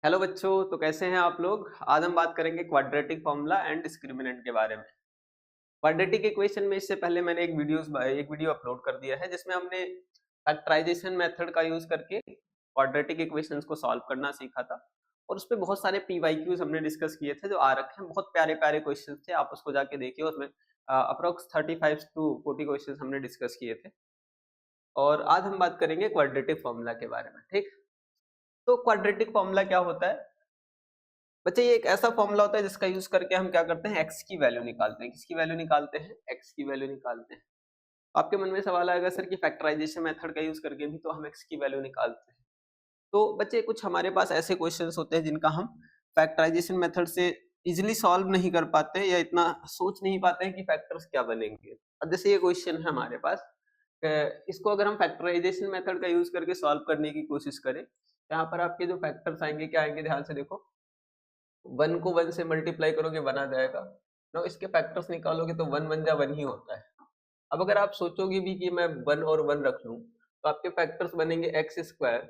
Hello बच्चों, तो कैसे हैं आप लोग। आज हम बात करेंगे क्वाड्रेटिक फॉर्मूला एंड डिस्क्रिमिनेंट के बारे में। क्वाड्रेटिक इक्वेशन में इससे पहले मैंने एक वीडियो अपलोड कर दिया है जिसमें हमने फैक्टराइजेशन मेथड का यूज करके क्वाड्रेटिक इक्वेशंस को सॉल्व करना सीखा था। और उस पे बहुत सारे पीवाईक्यूज हमने डिस्कस किए थे जो आ रखे हैं। बहुत प्यारे प्यारे क्वेश्चन थे, आप उसको जाके देखिए। उसमें अप्रोक्स 35 टू 40 क्वेश्चन हमने डिस्कस किए थे। और आज हम बात करेंगे क्वाड्रेटिक फॉर्मूला के बारे में। ठीक, तो क्वाड्रेटिक फॉर्मूला क्या होता है बच्चे? ये एक ऐसा फॉर्मूला होता है जिसका यूज करके हम क्या करते हैं, एक्स की वैल्यू निकालते हैं। किसकी वैल्यू निकालते हैं? एक्स की वैल्यू निकालते हैं। आपके मन में सवाल आएगा सर कि फैक्टराइजेशन मेथड का यूज करके भी तो हम एक्स की वैल्यू निकालते हैं। तो बच्चे कुछ हमारे पास ऐसे क्वेश्चंस होते हैं जिनका हम फैक्टराइजेशन मेथड से इजिली सॉल्व नहीं कर पाते या इतना सोच नहीं पाते हैं कि फैक्टर्स क्या बनेंगे। अब जैसे ये क्वेश्चन है हमारे पास, इसको अगर हम फैक्टराइजेशन मेथड का यूज करके सॉल्व करने की कोशिश करें, यहाँ पर आपके जो फैक्टर्स आएंगे क्या आएंगे, ध्यान से देखो। 1 को 1 से मल्टीप्लाई करोगे 1 आ जाएगा। ना इसके फैक्टर्स निकालोगे तो 1 1 जा 1 ही होता है। अब अगर आप सोचोगे भी कि मैं 1 और 1 रख लूं तो आपके फैक्टर्स बनेंगे एक्स स्क्वायर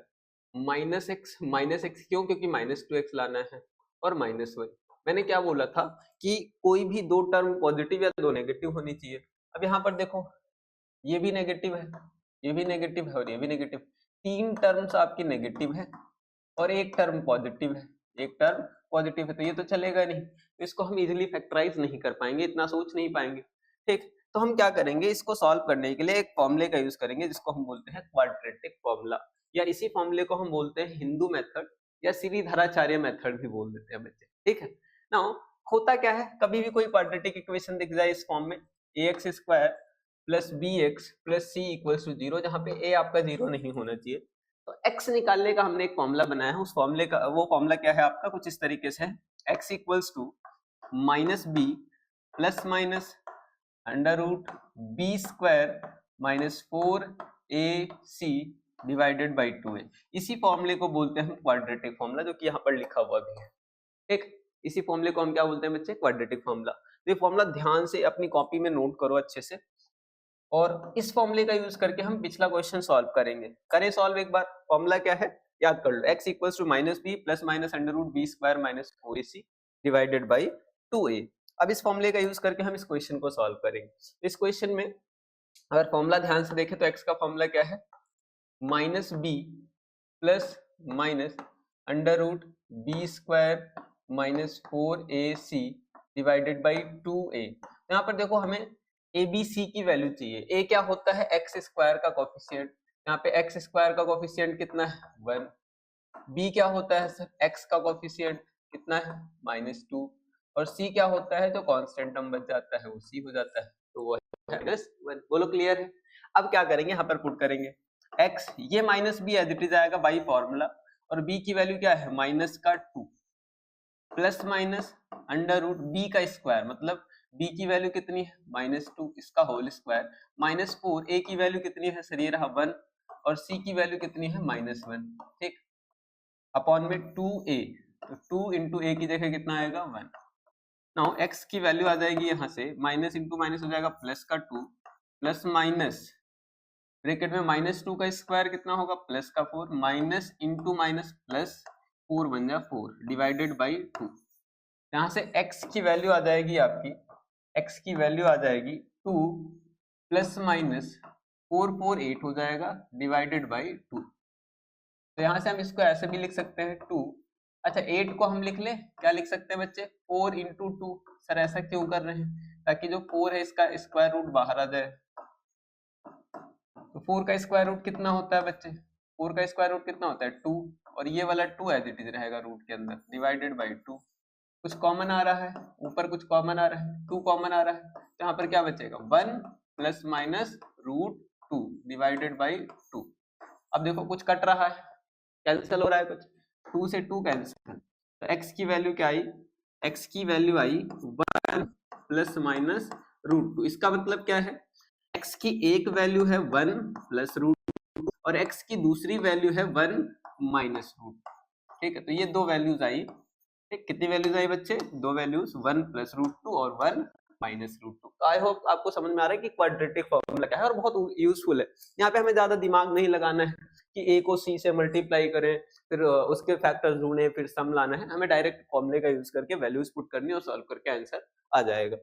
माइनस एक्स क्यों? क्योंकि -2x लाना है और -1। मैंने क्या बोला था कि कोई भी दो टर्म पॉजिटिव या दो नेगेटिव होनी चाहिए। अब यहाँ पर देखो, ये भी नेगेटिव है, ये भी नेगेटिव है और ये भी नेगेटिव। तीन टर्म्स आपकी नेगेटिव है और एक टर्म पॉजिटिव है, एक टर्म पॉजिटिव है, तो ये तो चलेगा नहीं। तो इसको हम इजीली फैक्टराइज नहीं कर पाएंगे, इतना सोच नहीं पाएंगे। ठीक, तो हम क्या करेंगे, इसको सॉल्व करने के लिए एक फॉर्मूले का यूज करेंगे जिसको हम बोलते हैं क्वाड्रेटिक फॉर्मूला, या इसी फॉर्मूले को हम बोलते हैं हिंदू मेथड या श्रीधराचार्य मेथड भी बोल देते हैं बच्चे। ठीक है ना। होता क्या है, कभी भी कोई क्वाड्रेटिक इक्वेशन दिख जाए इस फॉर्म में, ax square plus B x plus C equals to 0, जहां पे a आपका 0 नहीं होना चाहिए, तो x निकालने का हमने एक फॉर्मूला बनाया है। उस फॉर्मूले का वो फॉर्मूला क्या है आपका, कुछ इस तरीके से है। x equals to minus b plus minus under root b square minus 4ac divided by 2a। इसी फॉर्मूले को बोलते हैं क्वाड्रेटिक फॉर्मूला, जो कि यहाँ पर लिखा हुआ भी है। ठीक, इसी फॉर्मूले को हम क्या बोलते हैं बच्चे? Quadratic formula. तो ये फॉर्मूला ध्यान से अपनी कॉपी में नोट करो अच्छे से, और इस फॉर्मूले का यूज करके हम पिछला क्वेश्चन सॉल्व करेंगे। करें सॉल्व एक बार। फॉर्मूला क्या है याद कर लो, x equals to minus b plus minus under root b square minus 4ac divided by 2a। अब इस फॉर्मूले का यूज करके हम इस क्वेश्चन को सॉल्व करेंगे। इस क्वेश्चन में अगर फॉर्मूला ध्यान से देखें तो x का फॉर्मूला क्या है, minus b plus minus under root b square minus 4ac divided by 2a। यहाँ पर देखो हमें ए बी सी की वैल्यू चाहिए। ए क्या होता है, एक्स स्क्वायर का कोफिशिएंट। यहाँ पे एक्स स्क्वायर का कोफिशिएंट कितना है, 1। बी क्या होता है सर, एक्स का कोफिशिएंट कितना है, -2। और सी क्या होता है, जो कांस्टेंट टर्म बच जाता है वो सी हो जाता है, तो वो है -1। बोलो क्लियर है। अब क्या करेंगे, यहाँ पर पुट करेंगे एक्स, ये minus b as it is आएगा बाई फॉर्मूला, और बी की वैल्यू क्या है, माइनस का 2 plus minus under root b का स्क्वायर, मतलब b की वैल्यू कितनी है, -2, इसका होल स्क्वायर -4। a की वैल्यू कितनी है सर, ये रहा 1, और c की वैल्यू कितनी है, -1। ठीक, अपॉन में 2a, तो 2 इंटू a की जगह कितना आएगा, 1। नाउ x की वैल्यू आ जाएगी यहाँ से, माइनस इंटू माइनस हो जाएगा प्लस का 2 प्लस माइनस ब्रैकेट में -2 का स्क्वायर कितना होगा, प्लस का 4 माइनस इंटू माइनस प्लस 4 बन जा 4 डिवाइडेड बाई 2। यहाँ से x की वैल्यू आ जाएगी आपकी, x की वैल्यू आ जाएगी 2 प्लस माइनस 448 हो जाएगा डिवाइडेड बाई 2। तो यहाँ से हम इसको ऐसे भी लिख सकते हैं 2। अच्छा 8 को हम लिख ले, क्या लिख सकते हैं बच्चे, 4 इंटू 2। सर ऐसा क्यों कर रहे हैं, ताकि जो 4 है इसका स्क्वायर रूट बाहर आ जाए। तो 4 का स्क्वायर रूट कितना होता है बच्चे, 4 का स्क्वायर रूट कितना होता है, 2, और ये वाला 2 एज इट इज रहेगा रूट के अंदर डिवाइडेड बाई 2। कुछ कॉमन आ रहा है, ऊपर कुछ कॉमन आ रहा है, 2 कॉमन आ रहा है, तो यहाँ पर क्या बचेगा, 1 plus minus root 2 divided by 2। अब देखो कुछ कट रहा है, कैंसिल हो रहा है कुछ, 2 से 2 कैंसिल, तो x की वैल्यू क्या आई, x की वैल्यू आई 1 प्लस माइनस रूट 2। इसका मतलब क्या है, x की एक वैल्यू है 1 प्लस रूट और x की दूसरी वैल्यू है 1 माइनस रूट। ठीक है, तो ये दो वैल्यूज आई। ठीक, कितनी वैल्यूज आई बच्चे, दो वैल्यूज, 1 प्लस रूट 2 और 1 -√2। तो आई होप आपको समझ में आ रहा है कि क्वाड्रेटिक फॉर्मूला क्या है और बहुत यूजफुल है। यहाँ पे हमें ज्यादा दिमाग नहीं लगाना है कि a को c से मल्टीप्लाई करें, फिर उसके फैक्टर्स ढूंढे, फिर सम लाना है। हमें डायरेक्ट फॉर्मूले का यूज करके वैल्यूज पुट करनी है और सॉल्व करके आंसर आ जाएगा।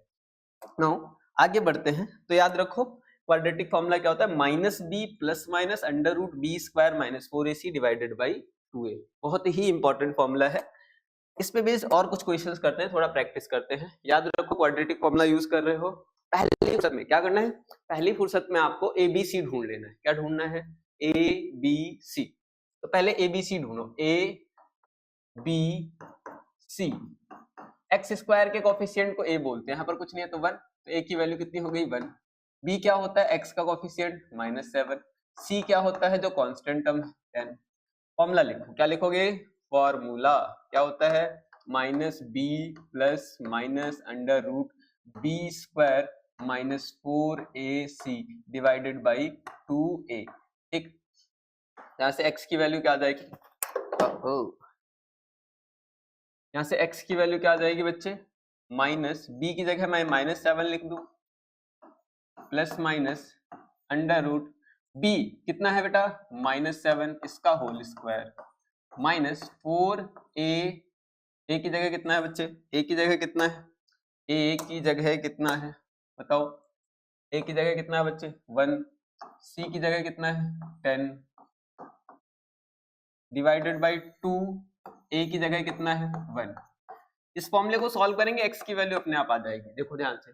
नाउ आगे बढ़ते हैं। तो याद रखो क्वाड्रेटिक फॉर्मूला क्या होता है, -b plus minus √b² - 4ac divided by 2a। बहुत ही इंपॉर्टेंट फॉर्मूला है। इस पे बेस्ड और कुछ क्वेश्चंस करते हैं, थोड़ा प्रैक्टिस करते हैं। याद रखो क्वाड्रेटिक फॉर्मूला यूज कर रहे हो, पहली फुर्सत में क्या करना है, पहली फुर्सत में आपको ABC ढूंढ लेना है। क्या ढूंढना है, ABC। तो पहले ABC ढूंढो, ABC। x² के कोफिशिएंट को a बोलते हैं, यहाँ पर कुछ नहीं है तो 1, तो a की वैल्यू कितनी हो गई 1। b क्या होता है, x का कोफिशिएंट -7। c क्या होता है, जो कांस्टेंट टर्म है 10। फॉर्मूला लिखो, क्या लिखोगे, फॉर्मूला क्या होता है, -b plus minus √b² - 4ac divided by 2a। ठीक, यहाँ से x की वैल्यू क्या आ जाएगी, यहाँ से x की वैल्यू क्या आ जाएगी बच्चे, b की जगह मैं -7 लिख दूं, प्लस माइनस √b कितना है बेटा, -7 इसका होल स्क्वायर -4a की जगह कितना है बच्चे, a की जगह कितना है, a की जगह कितना है बताओ, a की जगह कितना है बच्चे 1, c की जगह कितना है 10 डिवाइडेड बाई 2, a की जगह कितना है 1। इस फॉर्मूले को सॉल्व करेंगे, x की वैल्यू अपने आप आ जाएगी। देखो ध्यान से,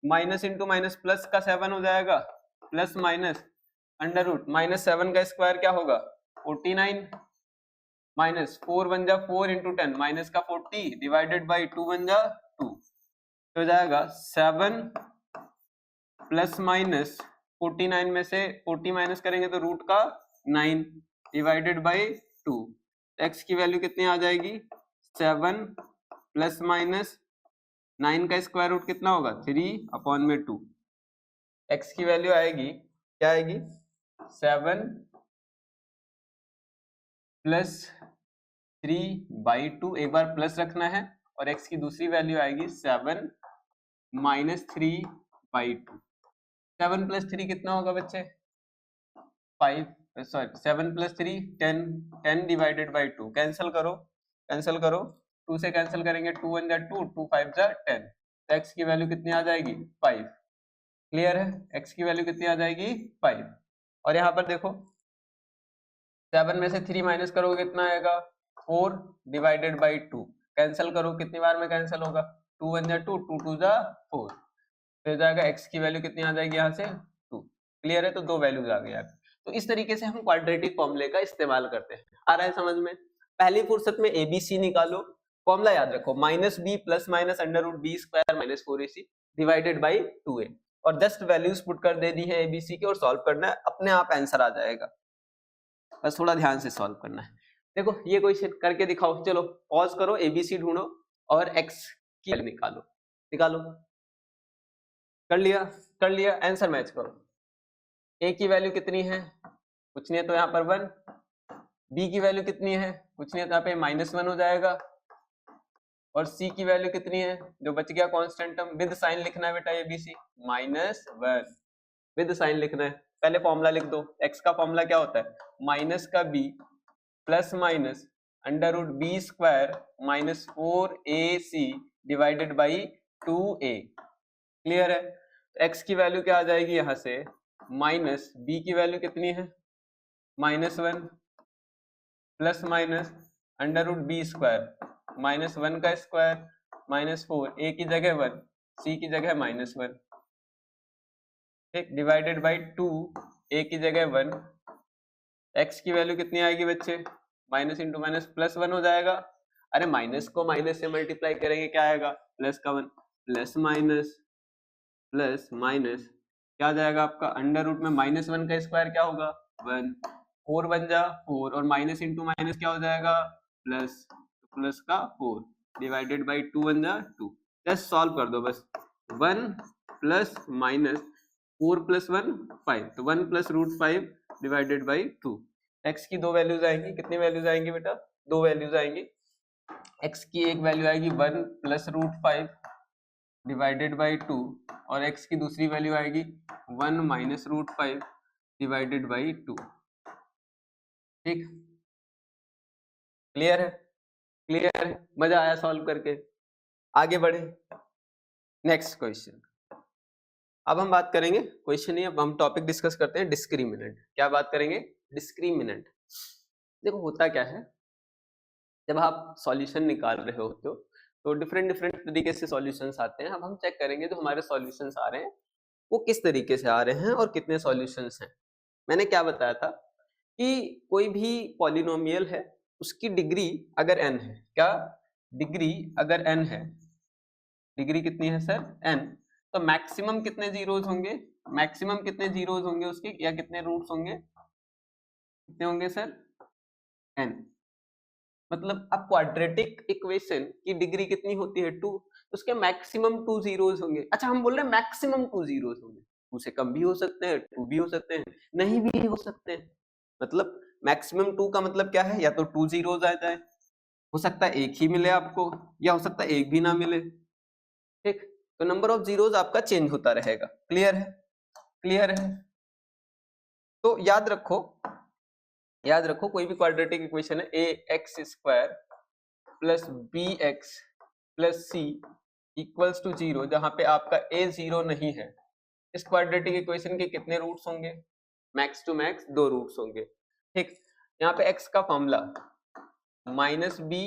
माइनस इंटू माइनस प्लस का 7 हो जाएगा, प्लस माइनस -7 का स्क्वायर क्या होगा 49, माइनस 4 1 जा 4 इंटू 10 माइनस का 40 डिवाइडेड बाई 2 1 जा 2, तो हो जाएगा 7 प्लस माइनस 49 में से 40 माइनस करेंगे तो रूट का 9 डिवाइडेड बाई 2। x की वैल्यू कितनी आ जाएगी 7 प्लस माइनस 9 का स्क्वायर रूट कितना होगा 3/2। x की वैल्यू आएगी, क्या आएगी 7 प्लस 3/2, एक बार प्लस रखना है, और x की दूसरी वैल्यू आएगी 7 माइनस 3/2। 7 प्लस 3 कितना होगा बच्चे 5, sorry 7 plus 3 10, 10 divided by 2, cancel करो, कैंसिल करो, 2 से कैंसिल करेंगे 2 1 जा 2, 2 5 जा 10, तो x की वैल्यू कितनी आ जाएगी 5। क्लियर है, x की वैल्यू कितनी आ जाएगी 5। और यहाँ पर देखो 7 में से 3 माइनस करोगे कितना आएगा 4 डिवाइडेड बाई 2, कैंसिल करो, कितनी बार में कैंसिल होगा 2 1 जा 2, 2 2 जा 4, तो जाएगा x की वैल्यू कितनी आ जाएगी यहाँ से 2। क्लियर है, तो दो वैल्यूज आ गई यार। तो इस तरीके से हम क्वाड्रेटिक फॉर्मूले का इस्तेमाल करते हैं। आ रहा है समझ में, पहली फुर्सत में ABC निकालो, फॉर्मूला याद रखो -b plus minus √b² - 4ac divided by 2a, और जस्ट वैल्यूज पुट कर दे दी है ABC की और सॉल्व करना है, अपने आप आंसर आ जाएगा, बस थोड़ा ध्यान से सॉल्व करना है। देखो ये क्वेश्चन करके दिखाओ, चलो पॉज करो, ABC ढूंढो और x की वैल्यू निकालो, निकालो, कर लिया, कर लिया, आंसर मैच करो। a की वैल्यू कितनी है, कुछ नहीं है तो यहाँ पर 1, b की वैल्यू कितनी है, कुछ नहीं है तो यहाँ पे -1 हो जाएगा, और c की वैल्यू कितनी है, जो बच गया कांस्टेंट टर्म, विद साइन लिखना है बेटा ABC -1 विद साइन लिखना है। पहले फॉर्मूला लिख दो, x का फॉर्मूला क्या होता है माइनस का b plus minus √b² - 4ac divided by 2a। Clear है, x की वैल्यू क्या आ जाएगी यहाँ से माइनस, b की वैल्यू कितनी है -1 प्लस माइनस √b² -1 का स्क्वायर -4, a की जगह 1, c की जगह -1, ठीक, डिवाइडेड बाई 2, a की जगह 1, x की वैल्यू कितनी आएगी बच्चे माइनस इंटू माइनस प्लस 1 हो जाएगा। अरे माइनस को माइनस से मल्टीप्लाई करेंगे क्या आएगा प्लस का 1, प्लस माइनस प्लस माइनस क्या आ जाएगा आपका अंडर रूट में -1 का स्क्वायर क्या होगा 1, 4 1 जा 4, और माइनस इंटू माइनस क्या हो जाएगा प्लस, प्लस का 4 डिवाइडेड बाई 2 1 जा 2। जस्ट सॉल्व कर दो बस, 1 प्लस माइनस 4 प्लस 1 5, तो 1 प्लस √5 डिवाइडेड बाई 2। x की दो वैल्यूज आएंगी, कितनी वैल्यूज आएंगी बेटा दो वैल्यूज आएंगी। x की एक वैल्यू आएगी 1 प्लस √5 डिवाइडेड बाई 2 और x की दूसरी वैल्यू आएगी 1 माइनस रूट 5 डिवाइडेड बाई 2। ठीक, क्लियर है? क्लियर है? मजा आया सॉल्व करके? आगे बढ़े नेक्स्ट क्वेश्चन। अब हम बात करेंगे, क्वेश्चन नहीं, अब हम टॉपिक डिस्कस करते हैं डिस्क्रिमिनेंट। क्या बात करेंगे? डिस्क्रिमिनेंट। देखो होता क्या है, जब आप सॉल्यूशन निकाल रहे होते हो तो डिफरेंट डिफरेंट तरीके से सॉल्यूशंस आते हैं। अब हम चेक करेंगे जो हमारे सॉल्यूशंस आ रहे हैं वो किस तरीके से आ रहे हैं और कितने सॉल्यूशंस हैं। मैंने क्या बताया था कि कोई भी पॉलिनोमियल है उसकी डिग्री अगर n है, क्या डिग्री अगर n है, डिग्री कितनी है सर? n, तो मैक्सिमम कितने जीरोज होंगे? मैक्सिमम कितने जीरोज होंगे उसके, या कितने रूट्स होंगे? कितने होंगे सर? n। मतलब अब क्वाड्रेटिक इक्वेशन की डिग्री कितनी होती है? 2, उसके मैक्सिमम 2 जीरोज होंगे। अच्छा, हम बोल रहे हैं मैक्सिमम 2 जीरोज होंगे, 2 से कम भी हो सकते हैं, 2 भी हो सकते हैं, नहीं भी हो सकते हैं। मतलब मैक्सिमम 2 का मतलब क्या है? या तो 2 जीरोज आ जाए, हो सकता है एक ही मिले आपको, या हो सकता है एक भी ना मिले। ठीक, तो नंबर ऑफ जीरोज आपका चेंज होता रहेगा। क्लियर है? क्लियर है? तो याद रखो, याद रखो कोई भी क्वाड्रेटिक इक्वेशन है ax² plus bx plus c equals to 0, जहां पे आपका a 0 नहीं है, इस क्वाड्रेटिक इक्वेशन के कितने रूट्स होंगे? मैक्स टू मैक्स 2 रूट्स होंगे। ठीक, यहाँ पे x का formula minus b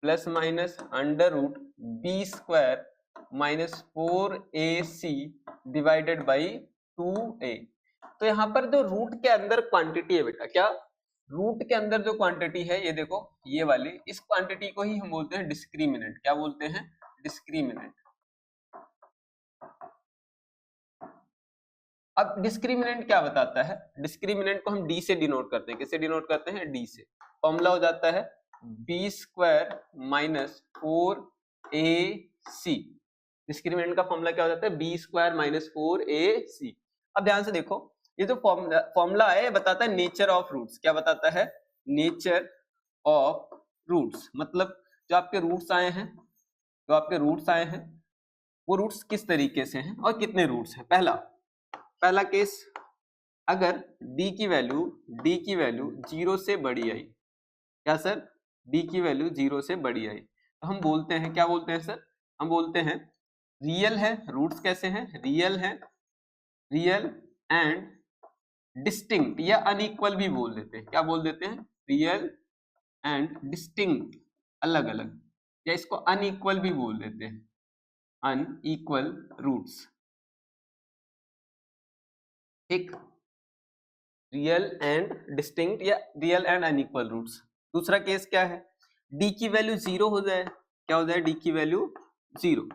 plus minus under root b² minus 4ac divided by 2a। तो यहाँ पर जो रूट के अंदर क्वांटिटी है बेटा, क्या रूट के अंदर जो क्वांटिटी है, ये देखो ये वाली, इस क्वांटिटी को ही हम बोलते हैं डिस्क्रिमिनेंट। क्या बोलते हैं? डिस्क्रिमिनेंट। अब डिस्क्रिमिनेंट क्या बताता है? डिस्क्रिमिनेंट को हम डी से डिनोट करते हैं। किससे डिनोट करते हैं? डी से। फॉर्मूला हो जाता है b² माइनस 4ac। डिस्क्रिमिनेंट का फॉर्मूला क्या हो जाता है? b² minus 4ac। अब ध्यान से देखो, ये जो फॉर्मूला है बताता है नेचर ऑफ रूट्स। क्या बताता है? Nature of roots. मतलब जो आपके रूट्स आए हैं, जो आपके रूट्स आए हैं वो रूट्स किस तरीके से हैं और कितने रूट्स हैं। पहला केस, अगर d की वैल्यू 0 से बड़ी आई, क्या सर? d की वैल्यू 0 से बड़ी आई, तो हम बोलते हैं, क्या बोलते हैं सर? हम बोलते हैं रियल है। रूट्स कैसे हैं? रियल है, रियल एंड डिस्टिंक्ट या अनइक्वल भी बोल देते हैं। क्या बोल देते हैं? रियल एंड डिस्टिंक्ट, अलग अलग, या इसको अनइक्वल भी बोल देते हैं, अनइक्वल रूट्स। ठीक, रियल एंड डिस्टिंक्ट या रियल एंड अनइक्वल रूट्स। दूसरा केस क्या है? d की वैल्यू 0 हो जाए। क्या हो जाए? d की वैल्यू 0।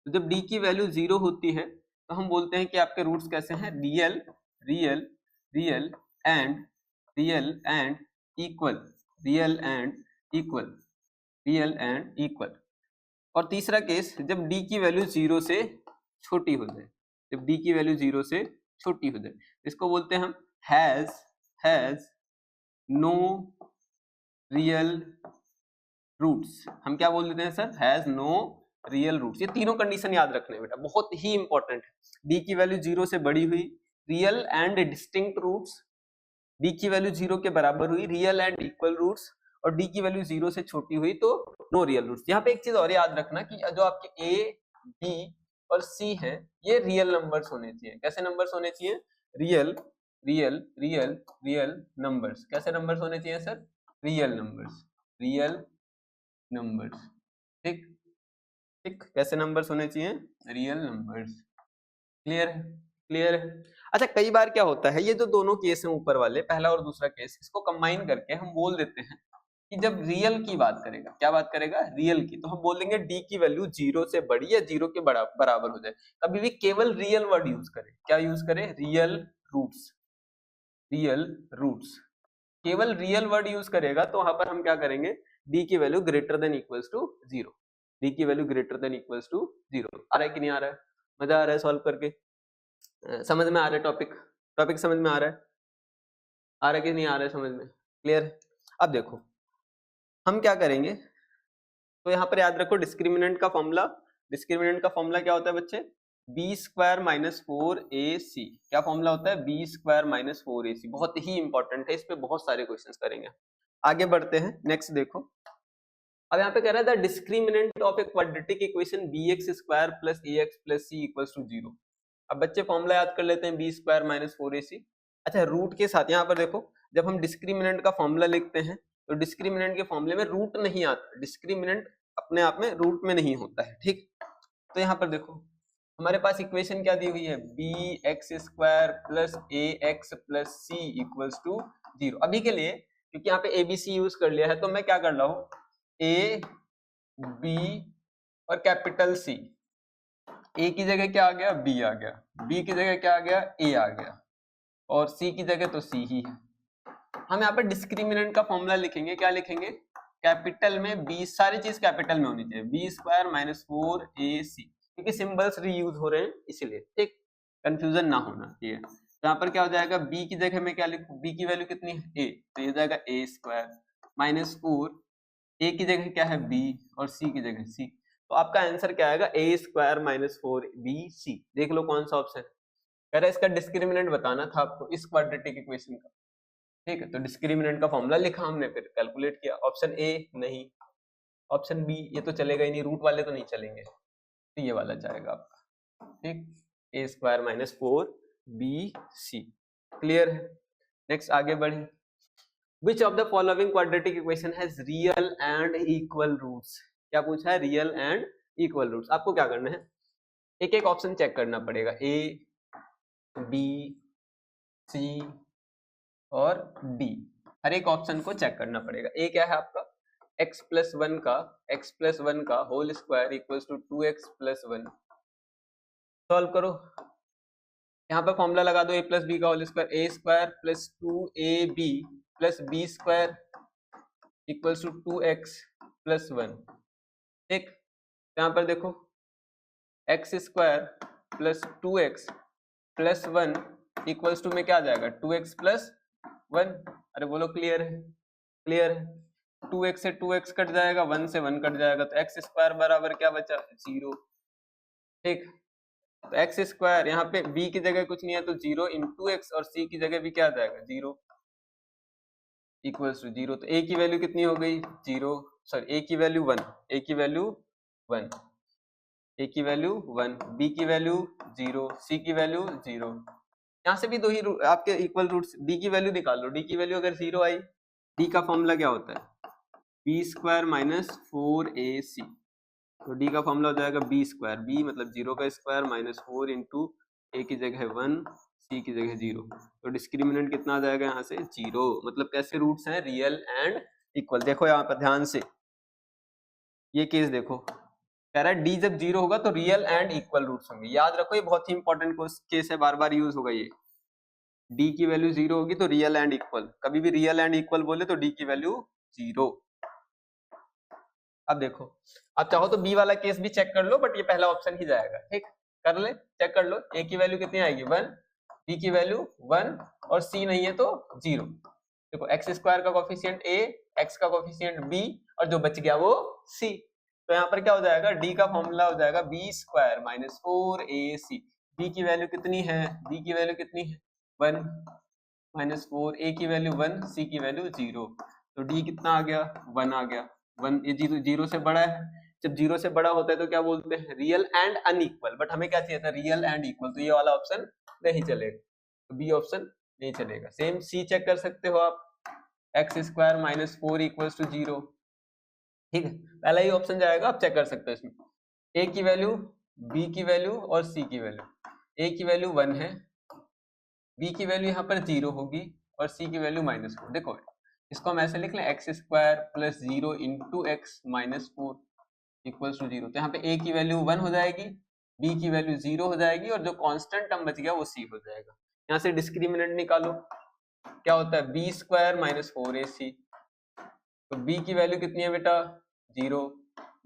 तो जब d की वैल्यू 0 होती है तो हम बोलते हैं कि आपके रूट्स कैसे हैं? Real, real, real and equal, real and equal, real and equal. और तीसरा केस, जब d की वैल्यू 0 से छोटी हो जाए, जब d की वैल्यू 0 से छोटी हो जाए, इसको बोलते हैं हम हैज नो रियल रूट्स। हम क्या बोल देते हैं sir? Has no real roots. ये तीनों कंडीशन याद रखने बेटा, बहुत ही इंपॉर्टेंट है। d की वैल्यू 0 से बड़ी हुई, real and distinct roots, d की वैल्यू 0 के बराबर हुई, रियल एंड इक्वल रूट्स, और d की वैल्यू 0 से छोटी हुई तो नो रियल रूट्स। यहाँ पे एक चीज और याद रखना कि जो आपके a, b और c है ये रियल नंबर्स होने चाहिए। कैसे नंबर्स होने चाहिए? Real, real, real, real numbers. कैसे नंबर्स होने चाहिए sir? Real numbers, real numbers. ठीक, ठीक, कैसे नंबर्स होने चाहिए? Real numbers. क्लियर है? क्लियर है? अच्छा, कई बार क्या होता है, ये जो दोनों केस हैं ऊपर वाले, पहला और दूसरा केस, इसको कंबाइन करके हम बोल देते हैं कि जब रियल की बात करेगा, क्या बात करेगा? रियल की, तो हम बोल देंगे d की वैल्यू 0 से बड़ी या 0 के बराबर हो जाए। कभी भी केवल रियल वर्ड यूज करें। क्या यूज करें? Real roots, real roots. केवल रियल वर्ड यूज करेगा तो वहां पर हम क्या करेंगे? d की value greater than equals to 0, d की value greater than equals to 0। आ रहा है कि नहीं आ रहा है? मजा आ रहा है सॉल्व करके? समझ में आ रहा है टॉपिक? टॉपिक समझ में आ रहा है? आ रहा है कि नहीं आ रहा है समझ में? क्लियर है? अब देखो हम क्या करेंगे, तो यहाँ पर याद रखो डिस्क्रिमिनेंट का फॉर्मूला डिस्क्रिमिनेंट का फॉर्मूला क्या होता है बच्चे, बी स्क्वायर माइनस 4ac। क्या फॉर्मूला होता है, बी स्क्वायर माइनस 4ac। बहुत ही इंपॉर्टेंट है, इस पे बहुत सारे क्वेश्चंस करेंगे। आगे बढ़ते हैं, नेक्स्ट देखो। अब यहाँ पे कह रहा है the discriminant of a quadratic equation bx square plus ax plus c equals to 0। अब बच्चे फॉर्मूला याद कर लेते हैं, बी स्क्वायर माइनस 4ac। अच्छा, रूट के साथ यहाँ पर देखो, जब हम डिस्क्रिमिनेंट का फॉर्मूला लिखते हैं तो डिस्क्रिमिनेंट के फॉर्मूले में रूट नहीं आता, डिस्क्रिमिनेंट अपने आप में रूट में नहीं होता है, ठीक। तो यहाँ पर देखो हमारे पास इक्वेशन क्या दी हुई है, b x square plus a x plus C equals to 0। अभी के लिए क्योंकि यहाँ पे ए बी सी यूज कर लिया है तो मैं क्या कर रहा हूँ, ए बी और कैपिटल सी। ए की जगह क्या आ गया, बी आ गया, बी की जगह क्या आ गया, ए आ गया, और सी की जगह तो सी ही है। हम यहाँ पर डिस्क्रिमिनेंट का फॉर्मूला लिखेंगे, क्या लिखेंगे, कैपिटल में बी, सारी चीज कैपिटल में होनी चाहिए, बी स्क्वायर माइनस 4ac, क्योंकि सिंबल्स रीयूज हो रहे हैं इसलिए, ठीक, कंफ्यूजन ना होना चाहिए। तो यहाँ पर क्या हो जाएगा, बी की जगह में क्या लिखूं, बी की वैल्यू कितनी है, ए, तो ये हो जाएगा ए स्क्वायर माइनस 4, ए की जगह क्या है, बी, और सी की जगह सी। तो आपका आंसर क्या आएगा, ए स्क्वायर माइनस 4bc। देख लो कौन सा ऑप्शन है। कह रहा है इसका डिस्क्रिमिनेंट बताना था आपको इस क्वाड्रेटिक इक्वेशन का, ठीक है। तो डिस्क्रिमिनेंट का फॉर्मूला लिखा हमने, फिर कैलकुलेट किया। ऑप्शन ए नहीं, ऑप्शन बी ये तो चलेगा ही नहीं, रूट वाले तो नहीं चलेंगे, तो ये वाला जाएगा आपका, ठीक, ए स्क्वायर माइनस 4bc। क्लियर है, नेक्स्ट आगे बढ़े। Which of the following quadratic equation has real and equal roots? क्या पूछा है, रियल एंड इक्वल रूट्स। आपको क्या करना है, एक एक ऑप्शन चेक करना पड़ेगा, ए बी सी और डी, हर एक ऑप्शन को चेक करना पड़ेगा। ए क्या है आपका, x प्लस 1 का whole square equals to 2x plus 1। Solve करो, यहाँ पर फॉर्मूला लगा दो, a प्लस बी का whole square, A square plus 2ab plus B square equals to 2x plus 1, ठीक। यहाँ पर देखो x square plus 2x plus 1 equals to में क्या आ जाएगा, 2x प्लस 1। अरे बोलो क्लियर है, क्लियर है। 2x से 2x कट जाएगा, 1 से 1 कट जाएगा, तो x स्क्वायर बराबर क्या बचा, 0, ठीक। तो x स्क्वायर यहाँ पे b की जगह कुछ नहीं है तो 0 इंटू x, और c की जगह भी क्या आ जाएगा, 0 इक्वल्स टू 0। तो a की वैल्यू कितनी हो गई, 0, सॉरी a की वैल्यू 1, a की वैल्यू 1, a की वैल्यू 1, b की वैल्यू 0, c की वैल्यू 0। यहाँ से भी दो ही आपके इक्वल रूट्स, d की वैल्यू निकाल लो, d की वैल्यू अगर 0 आई, d का फॉर्मूला क्या होता है, बी स्क्वायर माइनस 4ac। तो d का फॉर्मूला हो जाएगा बी स्क्वायर, b मतलब 0 का स्क्वायर माइनस 4 इंटू ए की जगह 1, c की जगह 0। तो डिस्क्रिमिनेंट कितना आ जाएगा यहाँ से, 0। मतलब कैसे रूट्स हैं, रियल एंड इक्वल। देखो यहाँ पर ध्यान से ये केस देखो, कह रहा है d जब 0 होगा तो रियल एंड इक्वल रूट्स होंगे। याद रखो ये बहुत ही इंपॉर्टेंट केस है, बार बार यूज होगा ये। d की वैल्यू 0 होगी तो रियल एंड इक्वल, कभी भी रियल एंड इक्वल बोले तो d की वैल्यू 0। अब देखो, आप चाहो तो बी वाला केस भी चेक कर लो, बट ये पहला ऑप्शन ही जाएगा, ठीक, कर ले, चेक कर लो। ए की वैल्यू कितनी आएगी, 1, बी की वैल्यू 1, और सी नहीं है तो 0। देखो एक्स स्क्वायर का कोफिशिएंट a, एक्स का कोफिशिएंट b, और जो बच गया वो c। तो यहाँ पर क्या हो जाएगा, d का फॉर्मूला हो जाएगा b square minus 4ac। b की वैल्यू कितनी है, b की वैल्यू कितनी है, 1 माइनस 4, a की वैल्यू 1, c की वैल्यू 0। तो d कितना आ गया, 1 आ गया। 1 ये 0 से बड़ा है, जब 0 से बड़ा होता है तो क्या बोलते हैं, रियल एंड अनइक्वल। बट हमें क्या चाहिए था, रियल एंड इक्वल, तो ये वाला ऑप्शन नहीं चलेगा, तो बी ऑप्शन नहीं चलेगा। सेम सी चेक कर सकते हो आप, x square minus 4 equals to 0, ठीक है, पहला ही ऑप्शन जाएगा, आप चेक कर सकते हो इसमें। ए की वैल्यू, बी की वैल्यू और सी की वैल्यू, ए की वैल्यू 1 है, बी की वैल्यू यहाँ पर 0 होगी, और सी की वैल्यू -4। देखो इसको हम ऐसे लिख लें, x square plus 0 into x minus 4 equals to 0। तो यहाँ पे a की वैल्यू 1 हो जाएगी, b की वैल्यू 0 हो जाएगी, और जो कांस्टेंट टर्म बच गया वो c हो जाएगा। यहाँ से डिस्क्रिमिनेंट निकालो, क्या होता है, बी स्क्वायर माइनस 4ac। तो b की वैल्यू कितनी है बेटा, 0,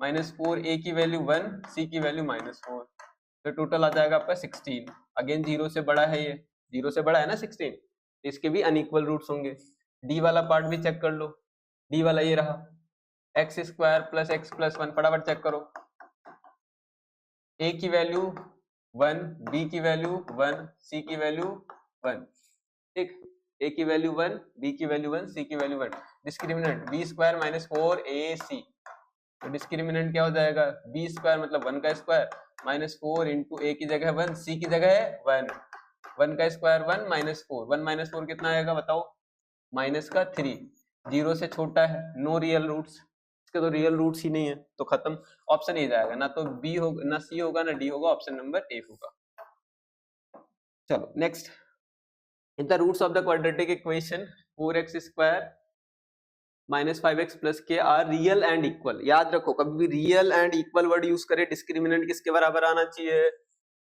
माइनस 4, a की वैल्यू 1, c की वैल्यू -4। तो टोटल आ जाएगा आपका 16। अगेन 0 से बड़ा है, ये 0 से बड़ा है ना 16, इसके भी अनइक्वल रूट्स होंगे। डी वाला पार्ट भी चेक कर लो, डी वाला ये रहा, x square plus x plus 1, फटाफट चेक करो, ए की वैल्यू 1, बी की वैल्यू 1, सी की वैल्यू 1, ठीक, ए की वैल्यू 1, बी की वैल्यू 1, सी की value 1। Discriminant B square minus 4ac, तो डिस्क्रिमिनेंट क्या हो जाएगा, बी स्क्वायर मतलब 1 का स्क्वायर माइनस 4 इंटू ए की जगह 1, सी की जगह है 1, 1 का स्क्वायर 1 माइनस 4, 1 माइनस 4 कितना आएगा बताओ, माइनस का 3, 0 से छोटा है, नो रियल रूट्स, इसके तो रियल रूट्स ही नहीं है, तो खत्म, ऑप्शन ए जाएगा, ना तो बी होगा, ना सी होगा, ना डी होगा, ऑप्शन नंबर ए होगा। चलो next, in the roots of the quadratic equation 4x square minus 5x plus k are real and equal. याद रखो कभी भी real and equal word use करे, डिस्क्रिमिनेंट किसके बराबर आना चाहिए,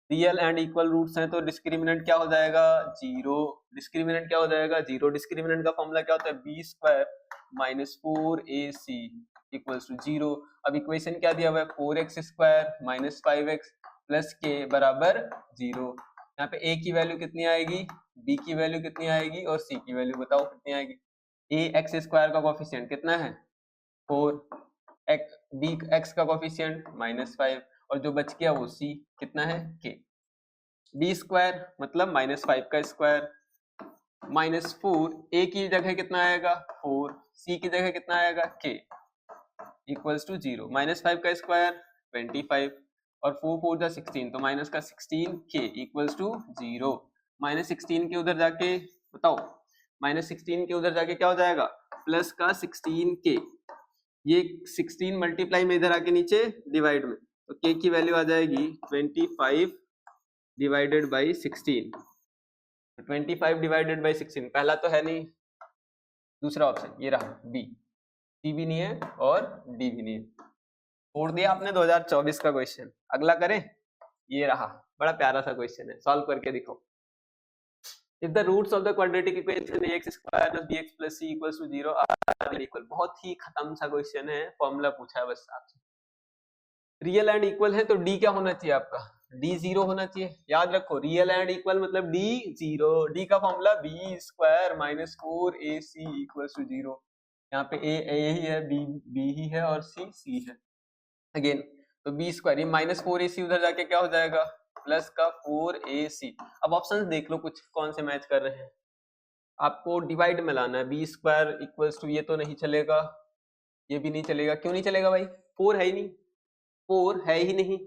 रियल एंड इक्वल रूट्स हैं तो डिस्क्रिमिनेंट क्या हो जाएगा, 0, डिस्क्रिमिनेंट क्या हो जाएगा 0, डिस्क्रिमिनेंट का फॉर्मूला क्या होता है, b square minus 4ac equals to 0। अब इक्वेशन क्या दिया हुआ है, 4x square minus 5x plus के बराबर 0। यहाँ पे a की वैल्यू कितनी आएगी, b की वैल्यू कितनी आएगी और c की वैल्यू बताओ कितनी आएगी। a एक्स स्क्वायर का कोफिशिएंट कितना है 4, b एक्स का कोफिशिएंट -5 और जो बच गया वो c कितना है k। b स्क्वायर मतलब -5 का स्क्वायर -4, a की जगह कितना आएगा 4, c की जगह कितना आएगा k इक्वल्स टू 0, -5 का स्क्वायर 25 और 4 4 जा 16, तो माइनस का 16k इक्वल्स टू 0। -16 के उधर जाके बताओ, -16 के उधर जाके क्या हो जाएगा, प्लस का 16k, ये 16 मल्टीप्लाई में इधर आके नीचे डिवाइड में, तो k की वैल्यू आ जाएगी 25 डिवाइडेड बाई 16, 25 डिवाइडेड बाई 16 पहला तो है नहीं, दूसरा ऑप्शन ये रहा बी, सी भी नहीं है और डी भी नहीं है, छोड़ दिया आपने 2024 का क्वेश्चन। अगला करें, ये रहा, बड़ा प्यारा सा क्वेश्चन है, सॉल्व करके दिखाओ। If the roots of the quadratic equation ax square plus bx plus c equals to 0 are equal, बहुत ही खत्म सा क्वेश्चन है, फॉर्मूला पूछा है बस आपसे। रियल एंड इक्वल है तो डी क्या होना चाहिए आपका, डी 0 होना चाहिए। याद रखो रियल एंड इक्वल मतलब डी 0, डी का formula b square minus 4ac equals to 0। यहाँ पे ए ही है, बी ही है और सी है। अगेन तो बी स्क्वायर, ये -4ac उधर जाके क्या हो जाएगा, प्लस का 4ac। अब ऑप्शंस देख लो कुछ कौन से मैच कर रहे हैं, आपको डिवाइड में लाना है, बी स्क्वायर इक्वल्स टू, ये तो नहीं चलेगा, ये भी नहीं चलेगा, क्यों नहीं चलेगा भाई, 4 है ही नहीं, 4 है ही नहीं,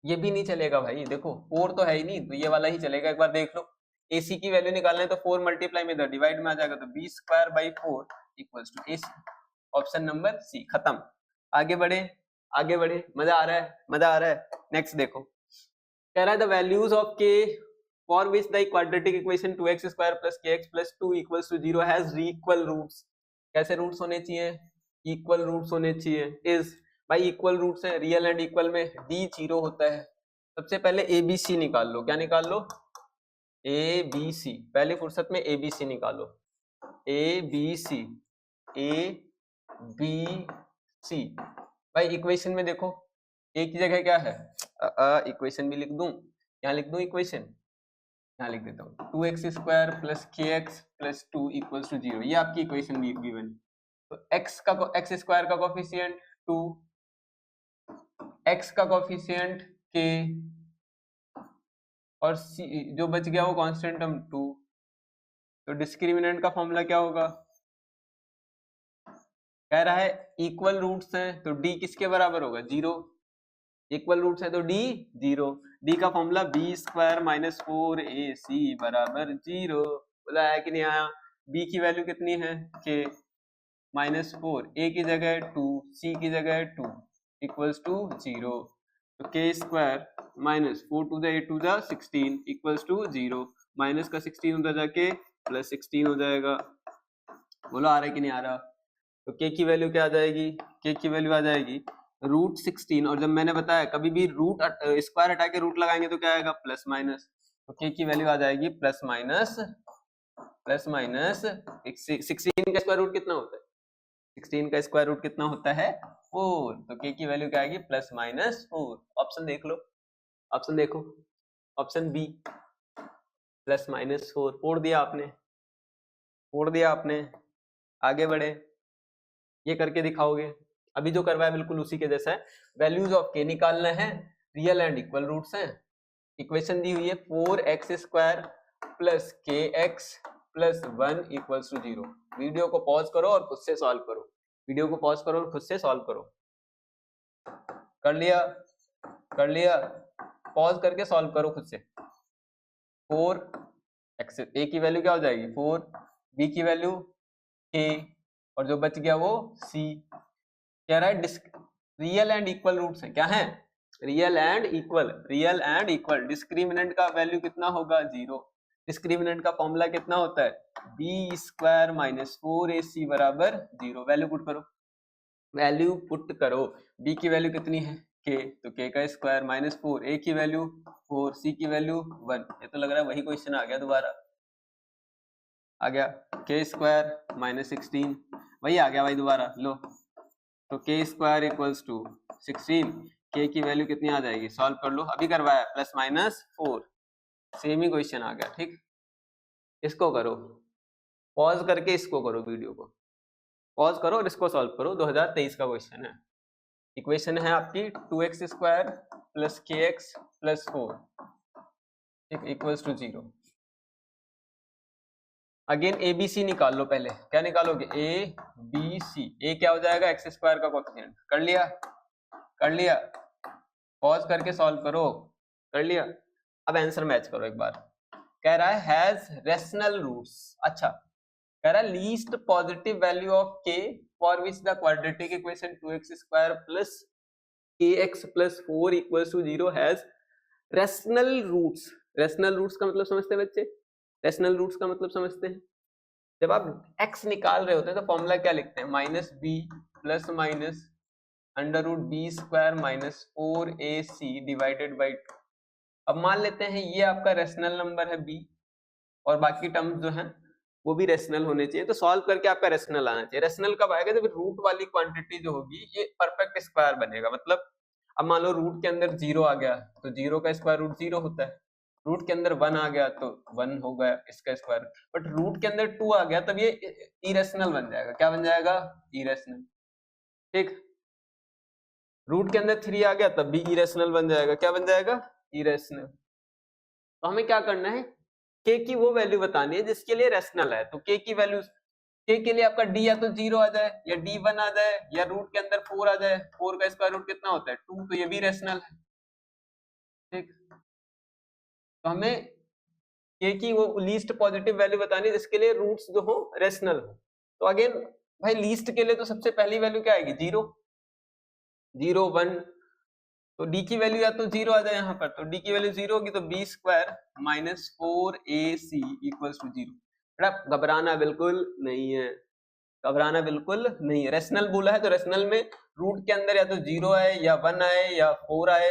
ये भी नहीं चलेगा भाई, देखो 4 तो है ही नहीं, तो ये वाला ही चलेगा। एक बार देख लो, ac की वैल्यू निकालना है तो 4 मल्टीप्लाई में इधर डिवाइड में आ जाएगा, तो B square by 4 equals to ac, option number c, खत्म। आगे बढ़े, आगे बढ़े, मजा आ रहा है, मजा आ रहा है। नेक्स्ट देखो, कह रहा है the values of k for which the quadratic equation 2x square plus kx plus 2 equals to 0 has equal roots. कैसे रूट्स होने चाहिए, इक्वल रूट्स होने चाहिए। इज भाई इक्वल रूट्स है, रियल एंड इक्वल में d 0 होता है। सबसे पहले ABC निकाल लो, क्या निकाल लो, ABC, पहले फुर्सत में ABC निकालो, ABC, ABC। भाई इक्वेशन में देखो, a की जगह क्या है, इक्वेशन भी लिख दूं, यहाँ लिख दूं इक्वेशन, यहाँ लिख देता हूँ 2x square plus kx plus 2 equals to 0, ये आपकी इक्वेशन गिवन। तो x स्क्वायर का कोफिशिएंट 2, x का कोफिशिएंट k और c जो बच गया वो कांस्टेंट टर्म 2। तो डिस्क्रिमिनेंट का फॉर्मूला क्या होगा, कह रहा है इक्वल रूट्स हैं तो d किसके बराबर होगा, 0, इक्वल रूट्स है तो d 0, d का formula b square minus 4ac बराबर 0। बोला है कि नहीं आया, b की वैल्यू कितनी है k -4, a की जगह 2, c की जगह 2 इक्वल्स टू 0, तो k square minus 4 to the 8 to the 16 equals to 0, minus का 16 उधर जाके प्लस 16 हो जाएगा। बोलो आ रहा है कि नहीं आ रहा, तो k की वैल्यू क्या आ जाएगी, k की वैल्यू आ जाएगी रूट 16, और जब मैंने बताया कभी भी रूट स्क्वायर हटा के रूट लगाएंगे तो क्या आएगा प्लस माइनस, तो k की वैल्यू आ जाएगी प्लस माइनस 16 का स्क्वायर रूट कितना होता है, 16 का स्क्वायर रूट कितना होता है 4, तो k की वैल्यू क्या आएगी प्लस माइनस 4। ऑप्शन देख लो, ऑप्शन देखो, ऑप्शन बी प्लस माइनस 4, फोड़ दिया आपने, फोड़ दिया आपने। आगे बढ़े, ये करके दिखाओगे, अभी जो करवाया बिल्कुल उसी के जैसा है। वैल्यूज ऑफ के निकालना है, रियल एंड इक्वल रूट्स हैं। इक्वेशन दी हुई है 4x² plus kx plus 1 equals to 0। Video को पॉज करो और खुद से सॉल्व करो, वीडियो को पॉज करो और खुद से सॉल्व करो। कर लिया, कर लिया, पॉज करके सॉल्व करो खुद से। 4x, a की वैल्यू क्या हो जाएगी 4, b की वैल्यू k, और जो बच गया वो c। कह रहा है रियल एंड इक्वल रूट्स हैं, क्या है real and equal, real and equal. Discriminant का वैल्यू कितना होगा 0। डिस्क्रिमिनेंट का फॉर्मूला कितना होता है b² माइनस 4ac बराबर 0। वैल्यू पुट करो, वैल्यू पुट करो। b की वैल्यू कितनी है k, तो k का स्क्वायर माइनस 4, a की वैल्यू 4, c की वैल्यू 1। ये तो लग रहा है वही क्वेश्चन आ गया, दोबारा आ गया। k² माइनस 16 वही आ गया भाई दोबारा। लो तो k² इक्वल्स टू 16, k की वैल्यू कितनी आ जाएगी, सॉल्व कर लो, अभी करवाया प्लस माइनस 4, सेम ही क्वेश्चन आ गया। ठीक, इसको करो, पॉज करके इसको करो, वीडियो को पॉज करो और इसको सॉल्व करो। 2023 का क्वेश्चन है। इक्वेशन है आपकी 2x² plus kx plus 4 equals to 0। Again a B c निकाल लो, पहले क्या निकालोगे ए बी सी। ए क्या हो जाएगा x² का कोएफिशिएंट, कर लिया, कर लिया, पॉज करके सॉल्व करो, कर लिया। अब आंसर मैच करो एक बार। कह रहा है हैज रेशनल रूट्स। अच्छा, कह रहा है least positive value of k for which the quadratic equation 2x² plus kx plus 4 equals to 0 has rational roots. Rational roots का मतलब समझते हैं बच्चे, रेशनल रूट्स का मतलब समझते हैं। जब आप x निकाल रहे होते हैं तो फॉर्मूला क्या लिखते हैं, minus b plus minus √b² minus 4ac divided by 2। अब मान लेते हैं ये आपका रेशनल नंबर है b, और बाकी टर्म्स जो हैं वो भी रेशनल होने चाहिए। तो सॉल्व करके आपका रेशनल आना चाहिए। रेशनल कब आएगा, जब रूट वाली क्वांटिटी जो होगी ये परफेक्ट स्क्वायर बनेगा। मतलब अब मान लो रूट के अंदर 0 आ गया तो 0 का स्क्वायर रूट 0 होता है, रूट के अंदर 1 आ गया तो 1 हो गया इसका स्क्वायर, बट रूट के अंदर 2 आ गया तब ये इरेशनल बन जाएगा। क्या बन जाएगा, इरेशनल। ठीक, रूट के अंदर 3 आ गया तब भी इरेशनल बन जाएगा। क्या बन जाएगा, इरेशनल। तो हमें क्या करना है, k की वो वैल्यू बतानी है जिसके लिए रेशनल है। तो k की वैल्यू, k के लिए आपका d या तो 0 आ जाए या d1 आ जाए या रूट के अंदर 4 आ जाए। 4 का स्क्वायर रूट कितना होता है 2, तो ये भी रेशनल है। ठीक, तो हमें k की वो लीस्ट पॉजिटिव वैल्यू बतानी है जिसके लिए रूट्स जो हो रेशनल हो। तो अगेन भाई लीस्ट के लिए तो सबसे पहली वैल्यू क्या आएगी 0, 0 1, तो d की वैल्यू या तो 0 आ जाए यहाँ पर, तो d की वैल्यू 0 होगी तो b² minus 4ac equals to 0। बेटा घबराना बिल्कुल नहीं है, घबराना बिल्कुल नहीं है। रेशनल बोला है तो रेशनल में रूट के अंदर या तो 0 आए या 1 आए या 4 आए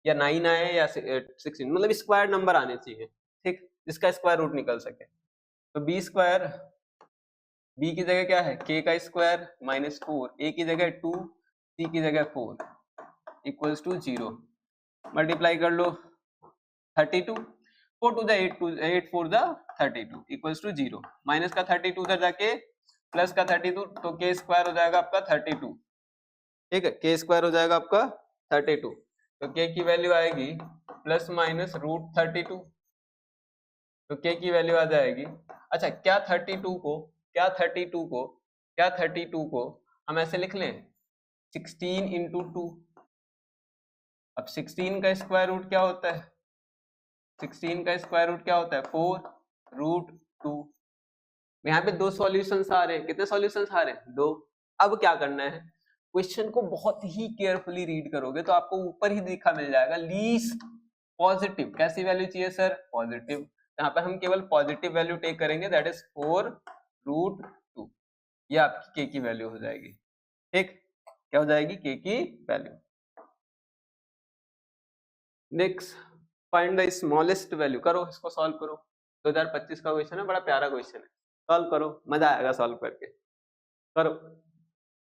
या 9 आए या 16, मतलब स्क्वायर नंबर आने चाहिए। ठीक, जिसका स्क्वायर रूट निकल सके। तो b², b की जगह क्या है k का स्क्वायर माइनस 4, a की जगह 2, c की जगह 4 इक्वल्स टू 0। मल्टीप्लाई कर लो 32, 4 to the 8 4 the 32 equals to 0। Minus का 32 उधर जाके प्लस का 32, तो k² हो जाएगा आपका 32। ठीक है, k² हो जाएगा आपका 32, तो k की वैल्यू आएगी प्लस माइनस √32, तो k की वैल्यू आ जाएगी। अच्छा, क्या 32 को हम ऐसे लिख लें 16 इंटू 2। अब 16 का स्क्वायर रूट क्या होता है, 16 का स्क्वायर रूट क्या होता है 4√2। यहाँ पे 2 सॉल्यूशंस आ रहे हैं। कितने सॉल्यूशंस आ रहे हैं, 2। अब क्या करना है, क्वेश्चन को बहुत ही केयरफुली रीड करोगे तो आपको ऊपर ही दिखा मिल जाएगा लीस्ट पॉजिटिव। कैसी वैल्यू चाहिए सर, पॉजिटिव। यहाँ पे हम केवल पॉजिटिव वैल्यू टेक करेंगे, दैट इज 4√2। ये आपकी k की वैल्यू हो जाएगी। ठीक, क्या हो जाएगी, k की value. Next, find the smallest value. करो, इसको सॉल्व करो। 2025 का क्वेश्चन है, बड़ा प्यारा क्वेश्चन है, सॉल्व करो, मजा आएगा सॉल्व करके। करो,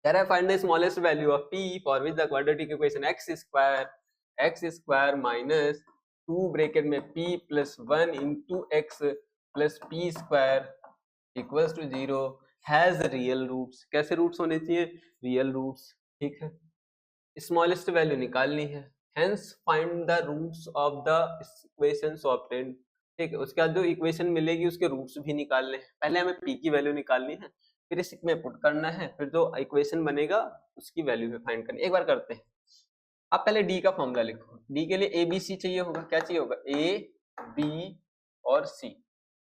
कह रहा है find the smallest value of p for which the quadratic equation x² minus 2 bracket में p plus 1 into x plus p² equals to 0 has real roots. कैसे रूट्स होने चाहिए, रियल रूट्स। ठीक है, स्मॉलेस्ट वैल्यू निकालनी है। Hence find the roots of the equation obtained. ठीक है, उसके बाद जो इक्वेशन मिलेगी उसके रूट्स भी निकालने हैं। पहले हमें p की वैल्यू निकालनी है, फिर इसमें पुट करना है, फिर जो इक्वेशन बनेगा उसकी वैल्यू भी फाइंड करनी है। एक बार करते हैं। आप पहले d का फॉर्मूला लिखो। d के लिए a b c चाहिए होगा। क्या चाहिए होगा? a b और c।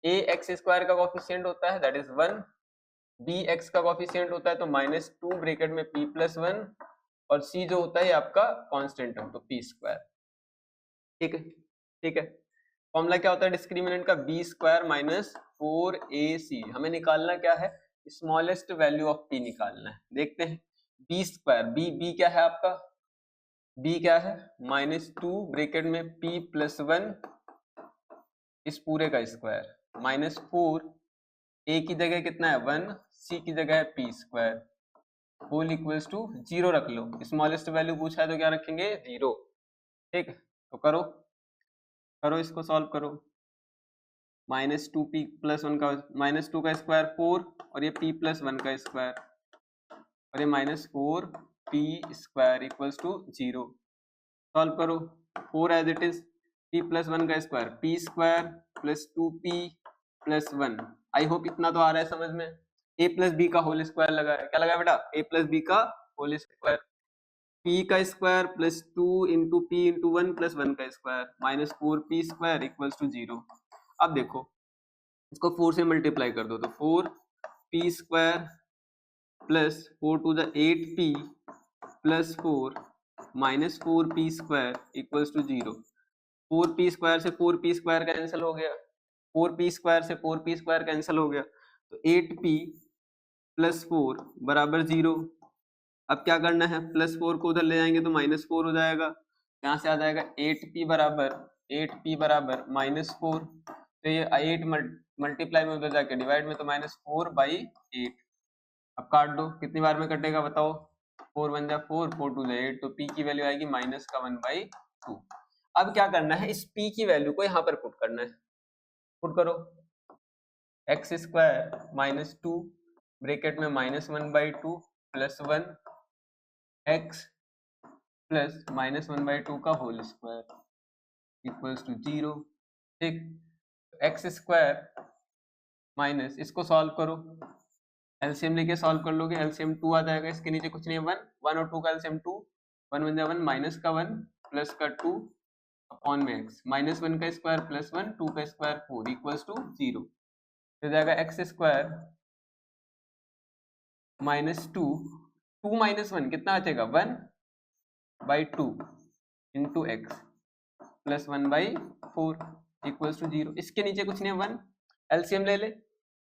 a x स्क्वायर का कोफिशिएंट होता है दैट इज 1, b x का कोफिशिएंट होता है तो -2 ब्रैकेट में p + 1, और c जो होता है आपका कांस्टेंट है तो p स्क्वायर। ठीक है, ठीक है। फॉर्मूला क्या होता है डिस्क्रिमिनेंट का? b square minus 4ac। हमें निकालना क्या है? स्मॉलेस्ट वैल्यू ऑफ p निकालना है। देखते हैं b स्क्वायर, b क्या है आपका? b क्या है? -2 ब्रैकेट में p + 1 इस पूरे का स्क्वायर, -4 a की जगह कितना है 1, c की जगह है p square, whole equals to 0 रख लो। स्मॉलेस्ट वैल्यू पूछा है तो क्या रखेंगे? 0। ठीक है, तो करो करो इसको सॉल्व करो। -2p + 1 का -2 का स्क्वायर 4, और ये p + 1 का स्क्वायर, और ये -4p square equals to 0। Solve करो। 4 एज इट इज, p + 1 का square p square + 2p + 1। I hope इतना तो आ रहा है समझ में। a + b का होल स्क्वायर लगा है। क्या लगा है बेटा? a + b का होल स्क्वायर, p का स्क्वायर + 2 × p × 1 + 1 का square, -4p square equals to 0। अब देखो इसको 4 से मल्टीप्लाई कर दो तो 4p square + 4 × 8p + 4 -4p square equals to 0। 4p square से 4p स्क्वायर कैंसिल हो गया, 4p स्क्वायर से 4p स्क्वायर कैंसिल हो गया, तो 8p + 4 बराबर 0। अब क्या करना है? +4 को उधर ले जाएंगे तो -4 हो जाएगा। यहाँ से आ जाएगा 8p बराबर -4। तो ये 8 मल्टीप्लाई में उधर जाके डिवाइड में, तो -4/8। अब काट दो, कितनी बार में कटेगा बताओ? 4 × 1 = 4, 4 × 2 = 8, तो p की वैल्यू आएगी -1/2। अब क्या करना है? इस p की वैल्यू को यहाँ पर पुट करना है। पुट करो, x स्क्वायर -2 ब्रैकेट में -1/2 + 1 x प्लस -1/2 का होल स्क्वायर इक्वल्स टू 0। ठीक, एक्स स्क्वायर माइनस, इसको सॉल्व करो, एलसीएम लेके सॉल्व कर लोगे, एलसीएम 2 आ जाएगा। इसके नीचे कुछ नहीं है, 1 और 2 का एलसीएम 2, 1 × 1 = 1, माइनस का 1 प्लस का 2 अपॉन में x, -1 का स्क्वायर + 1, 2 का स्क्वायर 4 इक्वल्स टू 0। तो जाएगा एक्स स्क्वायर -2, 2 - 1 कितना आ जाएगा? 1/2 into x plus 1/4 equals to 0। इसके नीचे कुछ नहीं है, 1। एलसीएम ले ले,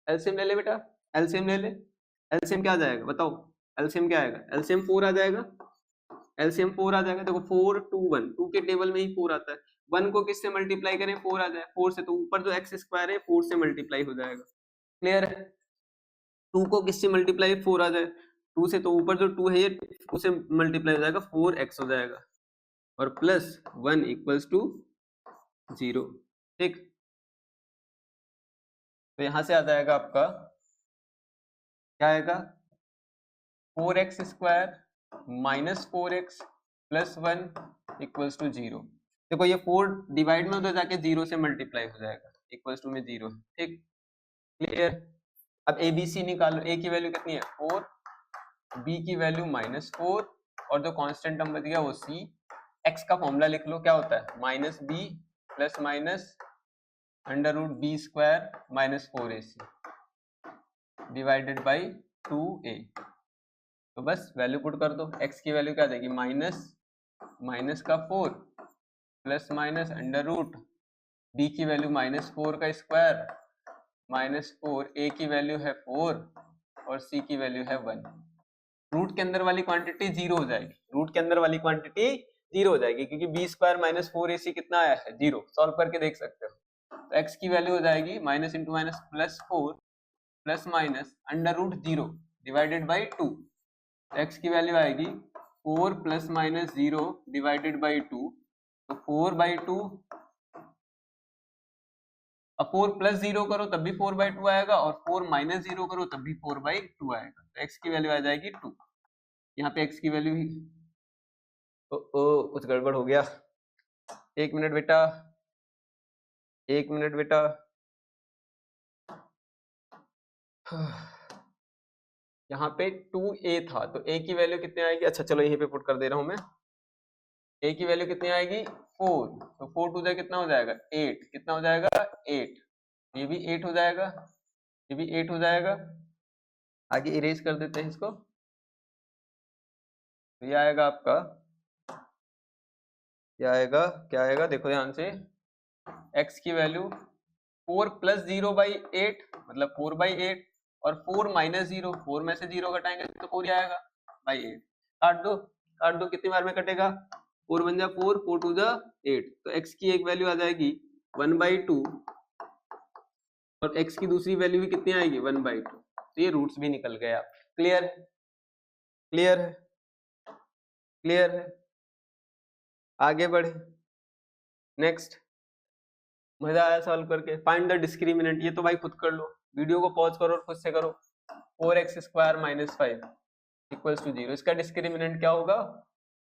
एलसीएम ले ले बेटा, एलसीएम ले ले। एलसीएम क्या आ जाएगा बताओ? एलसीएम क्या आएगा? एलसीएम 4 आ जाएगा, एलसीएम 4 आ जाएगा। देखो 4 2 1, 2 के टेबल में ही 4 आता है। 1 को किससे मल्टीप्लाई करें? 4 आ जाए, 4 से, तो ऊपर जो एक्स स्क्वायर है 4 से मल्टीप्लाई हो जाएगा। क्लियर है? 2 को किससे मल्टीप्लाई? 4 आ जाए, 2 से, तो ऊपर जो 2 है ये उससे मल्टीप्लाई हो जाएगा, 4x हो जाएगा, और प्लस 1 इक्वल्स टू 0। ठीक, तो यहां से आ जाएगा आपका, क्या आएगा? 4x square -4x plus 1 equals to 0। देखो ये 4 डिवाइड में उधर जाके 0 से मल्टीप्लाई हो जाएगा, इक्वल्स टू में 0। ठीक, क्लियर? अब ए बी सी निकालो। a की वैल्यू कितनी है? 4, b की वैल्यू -4, और जो कांस्टेंट टर्म बच गया वो c। x का फॉर्मूला लिख लो, क्या होता है? -b plus minus √b square -4ac divided by 2a। तो बस वैल्यू पुट कर दो। x की वैल्यू क्या आ जाएगी? माइनस का 4 प्लस माइनस √b की वैल्यू -4 का स्क्वायर -4, a की वैल्यू है 4 और c की वैल्यू है 1। रूट के अंदर वाली क्वांटिटी 0 हो जाएगी, रूट के अंदर वाली क्वांटिटी 0 हो जाएगी, क्योंकि b स्क्वायर -4ac कितना आया है? 0। सॉल्व करके देख सकते हो। तो x की वैल्यू हो जाएगी minus into minus +4 plus minus √0 divided by 2। x की वैल्यू आएगी 4 प्लस माइनस 0 डिवाइडेड बाई 2, तो 4/2। अब 4 प्लस 0 करो तब भी 4/2 आएगा, और 4 माइनस 0 करो तब भी 4/2 आएगा। तो x की वैल्यू आ जाएगी 2। यहाँ पे x की वैल्यू ही कुछ गड़बड़ हो गया। 1 मिनट बेटा, 1 मिनट बेटा। यहाँ पे 2a था, तो a की वैल्यू कितनी आएगी? अच्छा चलो यहीं पे पुट कर दे रहा हूं मैं। a की वैल्यू कितनी आएगी? 4, तो 4 टू द कितना हो जाएगा? 8। कितना हो जाएगा? 8। ये भी 8 हो जाएगा, ये भी 8 हो जाएगा। आगे इरेज कर देते हैं इसको, तो ये आएगा आपका, क्या आएगा, क्या आएगा? देखो ध्यान से, x की वैल्यू 4 प्लस 0/8 मतलब 4/8, और 4 माइनस 0, 4 में से 0 घटाएंगे तो 4 ही आएगा बाई 8। काट दो, काट दो, कितनी बार में कटेगा? 4 बन जा 4, 4 टू जा 8, तो x की एक वैल्यू आ जाएगी 1/2, और x की दूसरी वैल्यू भी कितनी आएगी? 1/2। तो ये रूट्स भी निकल गए आप। क्लियर है? क्लियर है? क्लियर है? आगे बढ़े, नेक्स्ट। मजा आया सॉल्व करके? फाइंड द डिस्क्रिमिनेंट, ये तो भाई खुद कर लो, वीडियो को पॉज करो और खुद से करो। 4x² - 5 इक्वल्स टू 0, इसका डिस्क्रिमिनेंट क्या होगा?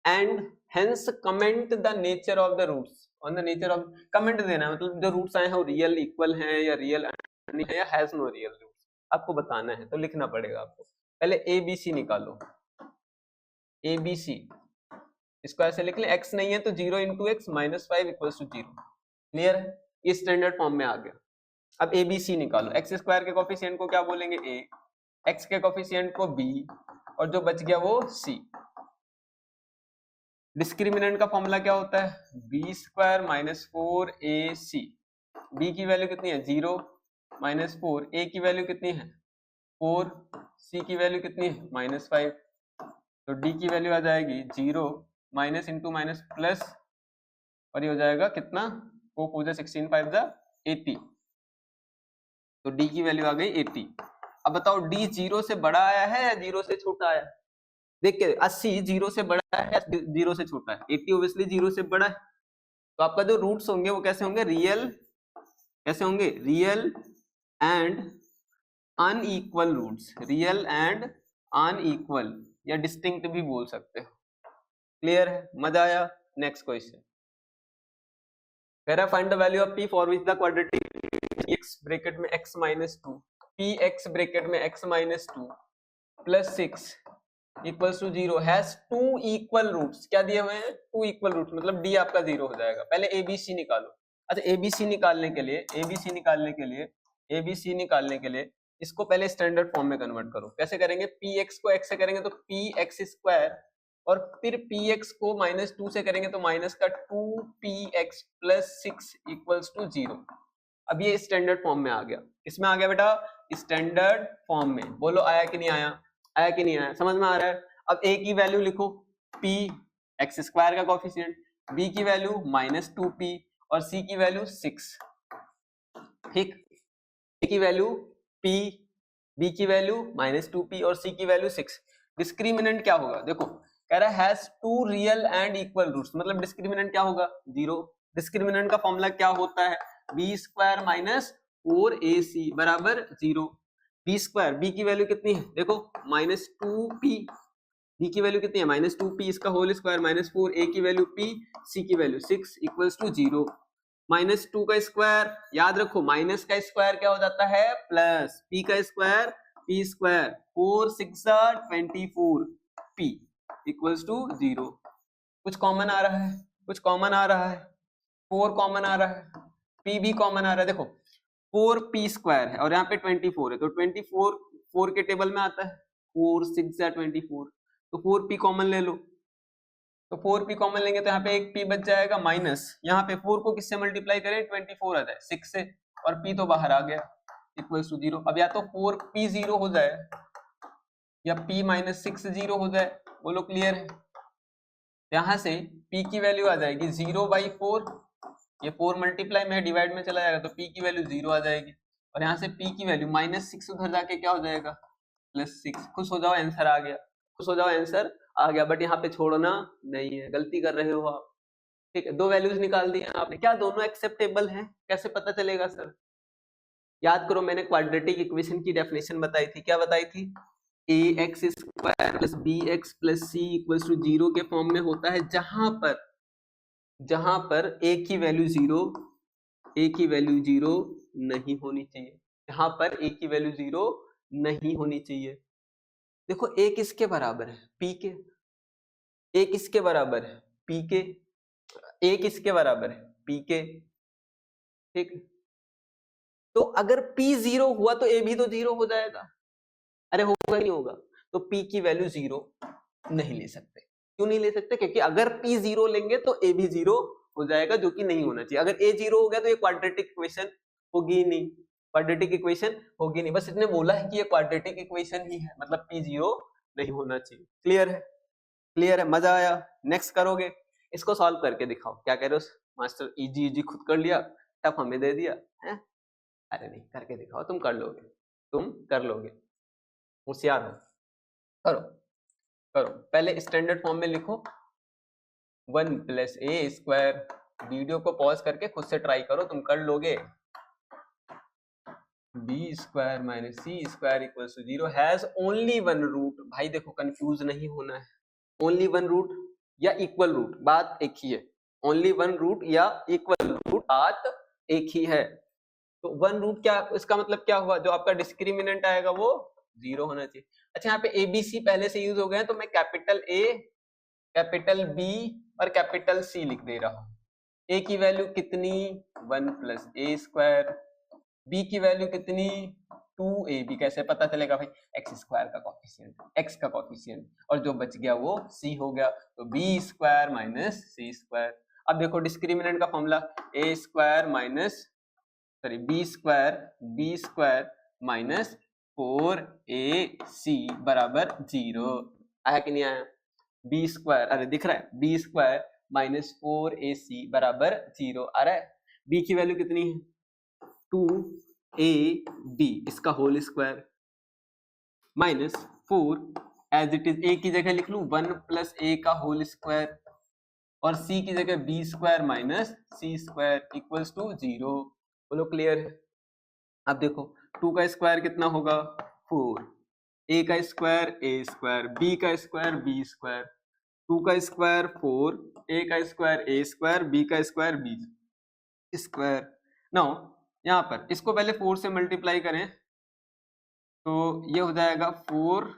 And hence comment the nature of the roots. On the nature of, comment देना है, मतलब जो रूट्स आए हैं वो रियल इक्वल हैं या रियल है या हैज नो रियल रूट्स, आपको बताना है, तो लिखना पड़ेगा आपको। पहले ABC निकालो, ABC, इसको ऐसे लिख ले, x नहीं है तो 0 × x - 5 इक्वल्स टू 0। क्लियर है? ये स्टैंडर्ड फॉर्म में आ गया। अब ABC निकालो, x² के कोफिशिएंट को क्या बोलेंगे? a, x के कोफिशिएंट को b, और जो बच गया वो c। डिस्क्रिमिनेंट का फॉर्मूला क्या होता है? b² - 4ac। b की वैल्यू कितनी है? 0 - 4, a की वैल्यू कितनी है? 4, c की वैल्यू कितनी है? -5। तो d की वैल्यू आ जाएगी 0 माइनस इंटू माइनस प्लस, और ये हो जाएगा कितना? 4 4 जा 16, 5 जा 80, तो d की वैल्यू आ गई 80। अब बताओ d 0 से बड़ा आया है या 0 से छोटा आया? देख के 80 0 से बड़ा है या 0 से छोटा है? 80 ऑब्वियसली 0 से बड़ा है, तो आपका जो रूट्स होंगे वो कैसे होंगे? रियल, कैसे होंगे? Real and unequal roots, real and unequal, या डिस्टिंक्ट भी बोल सकते हो। क्लियर है? मजा आया? नेक्स्ट क्वेश्चन कह रहा है find the value of p for which the quadratic x bracket में x - 2, px ब्रैकेट में x - 2 plus 6 equals to 0 has 2 equal roots. क्या दिए हुए हैं? 2 इक्वल रूट्स, मतलब d आपका 0 हो जाएगा। पहले ABC निकालो। अच्छा ABC निकालने के लिए, ABC निकालने के लिए, ABC निकालने के लिए इसको पहले स्टैंडर्ड फॉर्म में कन्वर्ट करो। कैसे करेंगे? px को x से करेंगे तो px², और फिर px को -2 से करेंगे तो माइनस का 2px प्लस 6 इक्वल्स टू 0। अब ये स्टैंडर्ड फॉर्म में आ गया। इसमें आ गया बेटा स्टैंडर्ड फॉर्म में। बोलो आया कि नहीं आया? आया कि नहीं आया? समझ में आ रहा है? अब a की वैल्यू लिखो p, x² का कोफिशिएंट, b की वैल्यू -2p और c की वैल्यू 6। ठीक, a की वैल्यू p, b की वैल्यू -2p और c की वैल्यू 6। डिस्क्रिमिनेंट क्या होगा? देखो कह रहा है has 2 real and equal roots, मतलब डिस्क्रिमिनेंट क्या होगा? 0। डिस्क्रिमिनेंट का फॉर्मूला क्या होता है? b² - 4ac बराबर 0। b², b की वैल्यू कितनी है? देखो -2p, b की वैल्यू कितनी है? -2p, इसका होल स्क्वायर -4, a की वैल्यू p, c की वैल्यू 6 इक्वल्स टू 0। -2 का स्क्वायर, याद रखो माइनस का स्क्वायर क्या हो जाता है? प्लस, p का square p², 4 6 24, p equals to 0। कुछ कॉमन आ रहा है? कुछ कॉमन आ रहा है? 4 कॉमन आ रहा है, p भी कॉमन आ रहा है। देखो 4p² है और यहाँ पे 24 है, तो 24 4 के टेबल में आता है, 4 6 24, तो 4p कॉमन ले लो। तो 4p कॉमन लेंगे तो यहाँ पे एक p बच जाएगा, माइनस यहाँ पे 4 को किससे मल्टीप्लाई करें? 24 आ जाए 6 से, और p तो बाहर आ गया इक्वल्स टू 0। अब या तो 4p 0 हो जाए या p - 6 0 हो जाए। बोलो क्लियर है? यहाँ से p की वैल्यू आ जाएगी 0/4, ये 4 मल्टीप्लाई में डिवाइड में चला जाएगा तो p की वैल्यू 0 आ जाएगी, और यहाँ से p की वैल्यू -6 उधर जाके क्या हो जाएगा? +6। खुश हो जाओ, आंसर आ गया। खुश हो जाओ, आंसर आ गया। बट यहाँ पे छोड़ना नहीं है, गलती कर रहे हो आप। ठीक है, 2 वैल्यूज निकाल दी हैं आपने। क्या दोनों एक्सेप्टेबल हैं? कैसे पता चलेगा सर? याद करो मैंने क्वाड्रेटिक इक्वेशन की डेफिनेशन बताई थी। क्या बताई थी? A X square plus B x plus C equals to 0 के फॉर्म में होता है, जहां पर ए की वैल्यू जीरो नहीं होनी चाहिए, जहां पर ए की वैल्यू 0 नहीं होनी चाहिए। देखो ए किसके बराबर है, पी के। ए किसके बराबर है, पी के। ए किसके बराबर है, पी के। ठीक, तो अगर P 0 हुआ तो A भी तो 0 हो जाएगा। अरे होगा नहीं होगा, तो P की वैल्यू 0 नहीं ले सकते। क्यों नहीं ले सकते, क्योंकि अगर P 0 लेंगे तो A भी 0 हो जाएगा, जो कि नहीं होना चाहिए। अगर A 0 हो गया तो ये क्वाड्रेटिक इक्वेशन होगी ही नहीं, क्वाड्रेटिक इक्वेशन होगी नहीं। बस इतने बोला है कि ये क्वाड्रेटिक इक्वेशन ही है, मतलब P 0 नहीं होना चाहिए। क्लियर है, क्लियर है, मजा आया। नेक्स्ट करोगे, इसको सॉल्व करके दिखाओ। क्या कह रहे हो मास्टर, इजी इजी खुद कर लिया, टफ हमें दे दिया है। अरे नहीं, करके दिखाओ, तुम कर लोगे, तुम कर लोगे, होशियार हो। करो करो, पहले स्टैंडर्ड फॉर्म में लिखो 1 प्लस ए स्क्वायर। वीडियो को पॉज करके खुद से ट्राई करो, तुम कर लोगे। B square minus C square equals to 0 has only one root. भाई देखो, कंफ्यूज नहीं होना है। ओनली वन रूट या इक्वल रूट, बात एक ही है। ओनली वन रूट या इक्वल रूट, बात एक ही है। तो वन रूट क्या, इसका मतलब क्या हुआ, जो आपका डिस्क्रिमिनेंट आएगा वो 0 होना चाहिए। अच्छा, यहाँ पे एबीसी पहले से यूज हो गए हैं, तो मैं कैपिटल ए, कैपिटल बी और कैपिटल सी लिख दे रहा हूँ। ए की वैल्यू कितनी, 1 प्लस ए स्क्वायर। बी की वैल्यू कितनी, 2ab। कैसे पता चलेगा भाई, एक्स स्क्वायर का कोफिशिएंट, एक्स का कोफिशिएंट, और जो बच गया वो सी हो गया। तो बी स्क्वायर माइनस सी स्क्वायर। अब देखो डिस्क्रिमिनेंट का formula, A square minus B square minus 4ac बराबर 0। आया कि नहीं आया, बी स्क्वायर, अरे दिख रहा है, बी स्क्वायर माइनस 4ac बराबर 0 आ रहा है। बी की वैल्यू कितनी है, 2ab, इसका whole square minus 4, as it is. A की जगह लिख लू 1 प्लस ए का होल स्क्वायर, और सी की जगह B square minus C square equals to 0। बोलो क्लियर है। अब देखो 2 का स्क्वायर कितना होगा, 4, ए का स्क्वायर ए स्क्वायर, बी का स्क्वायर बी स्क्वायर, 2 का स्क्वायर 4, ए का स्क्वायर ए स्क्वायर, बी का स्क्वायर बी स्क्वायर। नाउ यहाँ पर इसको पहले 4 से मल्टीप्लाई करें, तो ये हो जाएगा 4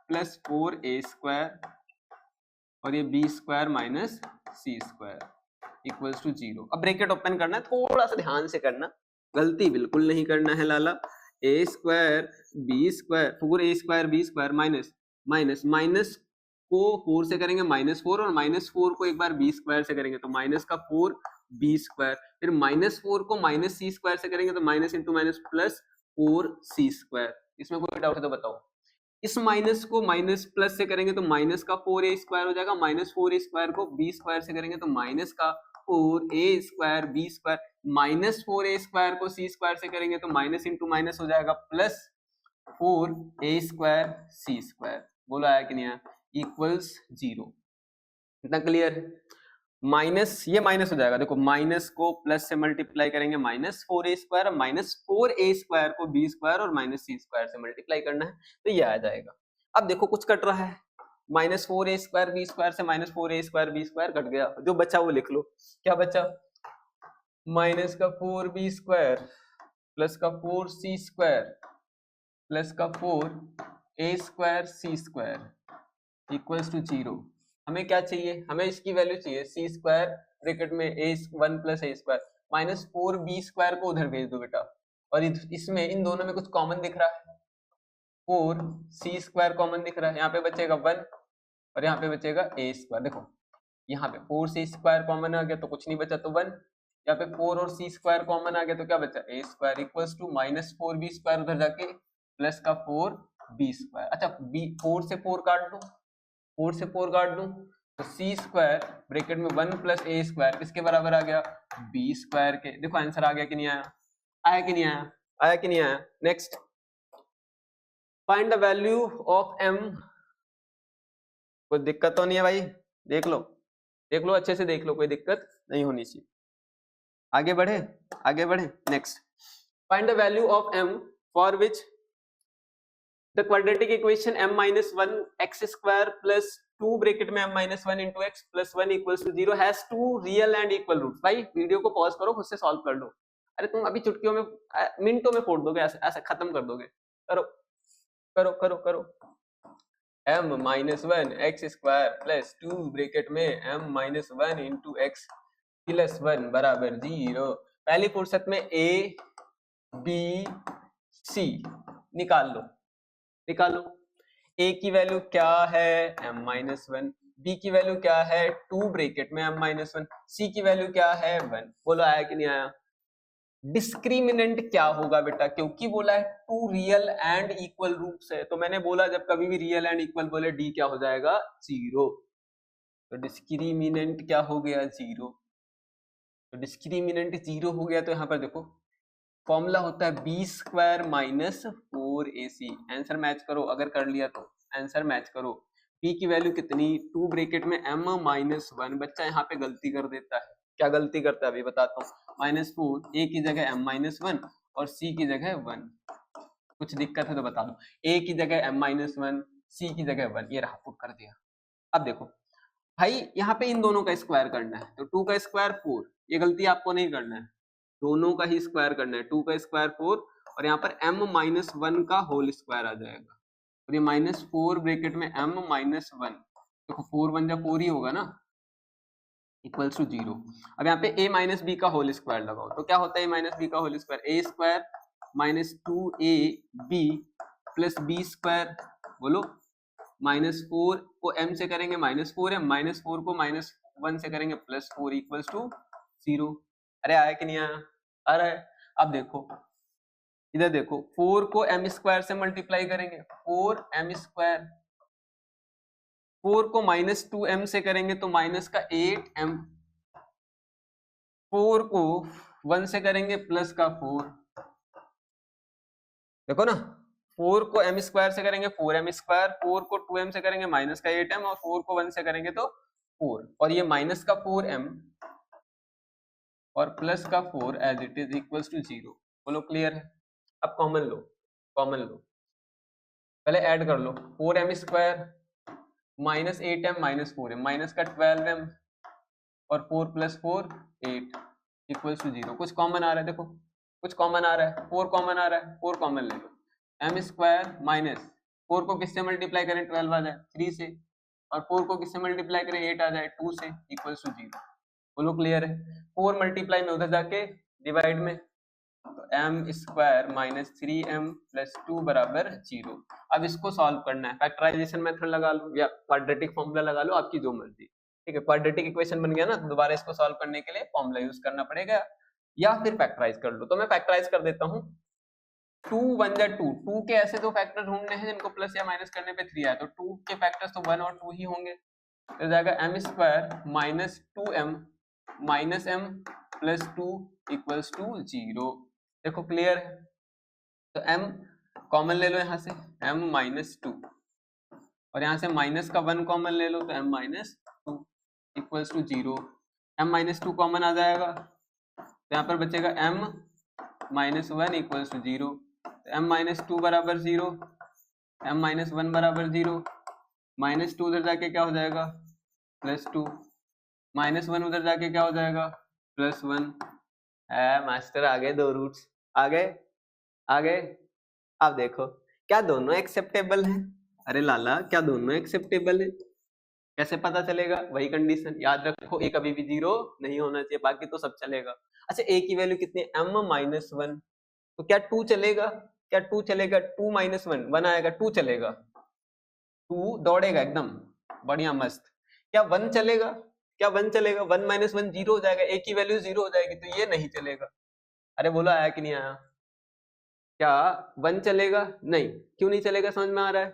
प्लस 4a स्क्वायर, और ये b square minus C square equals to 0। अब ब्रैकेट ओपन करना है, थोड़ा सा ध्यान से करना, गलती बिल्कुल नहीं करना है लाला। A square B square, 4a square B square minus minus minus को 4 से करेंगे -4, और -4 को एक बार बी स्क्वायर से करेंगे तो माइनस का 4 बी स्क्वायर, फिर -4 को माइनस सी स्क्वायर से करेंगे तो minus into minus plus 4c square. इसमें कोई डाउट है तो बताओ। इस माइनस को माइनस प्लस से करेंगे तो माइनस का 4a स्क्वायर हो जाएगा, -4a स्क्वायर को बी स्क्वायर से करेंगे तो माइनस का 4a square B square, -4a square को सी स्क्वायर से करेंगे तो माइनस इंटू माइनस हो जाएगा प्लस 4a स्क्वायर सी स्क्वायर। बोला आया कि नहीं आया, इक्वल्स 0। इतना क्लियर है। माइनस, ये माइनस हो जाएगा, देखो माइनस को प्लस से मल्टीप्लाई करेंगे -4a स्क्वायर, -4a स्क्वायर को बी स्क्वायर और -c स्क्वायर से मल्टीप्लाई करना है तो ये आ जाएगा। अब देखो कुछ कट रहा है, -4a स्क्वायर बी स्क्वायर से -4a square B square cut गया, जो बचा वो लिख लो। क्या बचा, माइनस का 4b स्क्वायर प्लस का 4c स्क्वायर प्लस का 4a square c square equals to 0। हमें क्या चाहिए, हमें इसकी वैल्यू चाहिए सी स्क्वायर ब्रैकेट में a1 plus a square, -4b square को उधर भेज दो बेटा, और इसमें इन दोनों में कुछ कॉमन दिख रहा है, 4c स्क्वायर कॉमन दिख रहा है, यहाँ पे बचेगा 1 और यहाँ पे बचेगा a स्क्वायर। देखो यहाँ पे 4c स्क्वायर कॉमन आ गया तो कुछ नहीं बचा तो 1, यहाँ पे 4 और c स्क्वायर कॉमन आ गया तो क्या बचा, a square equals to -4b square उधर जाके प्लस का 4b स्क्वायर। अच्छा 4 से 4 काट दो, 4 से 4 काट दूं तो सी स्क्वायर ब्रैकेट में 1 प्लस ए स्क्वायर किसके बराबर आ गया, बी स्क्वायर के। देखो आंसर आ गया कि नहीं आया, आया कि नहीं आया, आया कि नहीं आया। Next, find the value of m। कोई दिक्कत तो नहीं है भाई, देख लो देख लो, अच्छे से देख लो, कोई दिक्कत नहीं होनी चाहिए। आगे बढ़े, आगे बढ़े। Next, find the value of m for which the quadratic equation m minus one x square plus 2 bracket में m minus one into x plus one equals to 0 has 2 real and equal roots. भाई video को pause करो, खुद से solve कर लो। अरे तुम अभी चुटकियों में मिनटों में फोड़ दोगे, ऐसा खत्म कर दोगे। करो करो करो करो। m minus one x square plus 2 bracket में m minus one into x plus one बराबर 0। पहली फुर्सत में a b c निकाल लो। a की वैल्यू क्या है m माइनस वन, b की वैल्यू क्या है 2 ब्रैकेट में m माइनस वन, c की वैल्यू क्या है 1। बोलो आया कि नहीं आया? डिस्क्रिमिनेंट क्या होगा बेटा, क्योंकि बोला है 2 रियल एंड इक्वल रूट्स है, तो मैंने बोला जब कभी भी रियल एंड इक्वल बोले d क्या हो जाएगा 0। तो डिस्क्रिमिनेंट क्या हो गया 0। तो डिस्क्रिमिनेंट 0 हो गया, तो यहाँ पर देखो फॉर्मूला होता है b square minus 4ac। Answer match करो, अगर कर लिया तो आंसर मैच करो। b की वैल्यू कितनी 2 ब्रैकेट में m माइनस वन। बच्चा यहाँ पे गलती कर देता है, क्या गलती करता है अभी बताता हूँ। माइनस 4 a की जगह m माइनस वन और c की जगह 1। कुछ दिक्कत है तो बता दो। a की जगह m माइनस वन, c की जगह 1, ये रहा पुट कर दिया। अब देखो भाई यहाँ पे इन दोनों का स्क्वायर करना है, तो 2 का स्क्वायर 4, ये गलती आपको नहीं करना है, दोनों का ही स्क्वायर करना है। 2 का स्क्वायर 4 और यहाँ पर m माइनस वन का होल स्क्वायर आ जाएगा, और ये माइनस 4 ब्रैकेट में m माइनस वन, देखो 4 वन जा 4 ही होगा ना, इक्वल्स टू 0। अब यहाँ पे a माइनस बी का होल स्क्वायर लगाओ, तो क्या होता है a माइनस बी का होल स्क्वायर, ए square minus 2ab plus B square. बोलो माइनस 4 को m से करेंगे माइनस 4m, माइनस 4 को माइनस 1 से करेंगे प्लस 4 इक्वल्स टू 0। अरे आया कि नहीं आया? आ रहा है। अब देखो इधर देखो, 4 को m स्क्वायर से मल्टीप्लाई करेंगे, 4m स्क्वायर, 4 को माइनस 2m से करेंगे तो माइनस का 8m, 4 को 1 से करेंगे प्लस का 4। देखो ना, 4 को m स्क्वायर से करेंगे 4m स्क्वायर, 4 को 2m से करेंगे माइनस का 8m, और 4 को 1 से करेंगे तो 4, और ये माइनस का 4m और प्लस का 4 as it is equals to 0। बोलो क्लियर है? अब कॉमन लो, पहले ऐड कर लो, 4m square minus 8m minus 4m, minus का 12m और 4 प्लस 4 8 इक्वल्स टू 0। कुछ कॉमन आ रहा है, देखो कुछ कॉमन आ रहा है, 4 कॉमन आ रहा है, 4 कॉमन ले लो। m स्क्वायर माइनस 4 को किससे मल्टीप्लाई करें 12 आ जाए 3 से, और 4 को किससे मल्टीप्लाई करें 8 आ जाए 2 से, इक्वल्स टू 0। बोलो क्लियर है? 4 मल्टीप्लाई में उधर जाके डिवाइड में, तो m square minus 3m plus 2 बराबर 0। अब इसको सॉल्व करना है, फैक्टराइजेशन मेथड लगा लो या क्वाड्रेटिक फॉर्मूला लगा लो, आपकी जो मर्जी। ठीक है, क्वाड्रेटिक इक्वेशन बन गया ना, तो दोबारा इसको सॉल्व करने के लिए फॉर्मूला यूज करना पड़ेगा, या फिर फैक्टराइज कर लो। तो मैं फैक्टराइज कर देता हूँ। 2 1 जा 2, 2 के ऐसे दो फैक्टर ढूंढने हैं जिनको प्लस या माइनस करने पे 3 आए, तो 2 के फैक्टर्स तो 1 और 2 ही होंगे, तो जाएगा m square minus 2m minus m plus 2 equals to 0। देखो क्लियर है? तो m कॉमन ले लो यहाँ से, m माइनस 2, और यहाँ से माइनस का 1 कॉमन ले लो, तो m minus 2 equals to 0। m minus 2 common आ जाएगा, तो यहाँ पर बचेगा m माइनस 1 इक्वल्स टू 0। तो m माइनस 2 बराबर 0, m माइनस 1 बराबर 0, माइनस 2 उधर जाके क्या हो जाएगा प्लस 2, माइनस 1 उधर जाके क्या हो जाएगा प्लस 1। मास्टर आ गए, दो रूट्स आ गए। अब देखो क्या दोनों एक्सेप्टेबल हैं? अरे लाला क्या दोनों एक्सेप्टेबल है? कैसे पता चलेगा? वही कंडीशन याद रखो, a कभी भी 0 नहीं होना चाहिए, बाकी तो सब चलेगा। अच्छा a की वैल्यू कितनी है m माइनस 1, तो क्या 2 चलेगा? क्या 2 चलेगा? 2 माइनस 1 1 आएगा, 2 चलेगा, 2 दौड़ेगा एकदम बढ़िया मस्त। क्या 1 चलेगा? क्या 1 चलेगा? 1 माइनस 1 0 हो जाएगा, a की वैल्यू 0 हो जाएगी, तो ये नहीं चलेगा। अरे बोलो आया कि नहीं आया? क्या 1 चलेगा? नहीं। क्यों नहीं चलेगा? समझ में आ रहा है?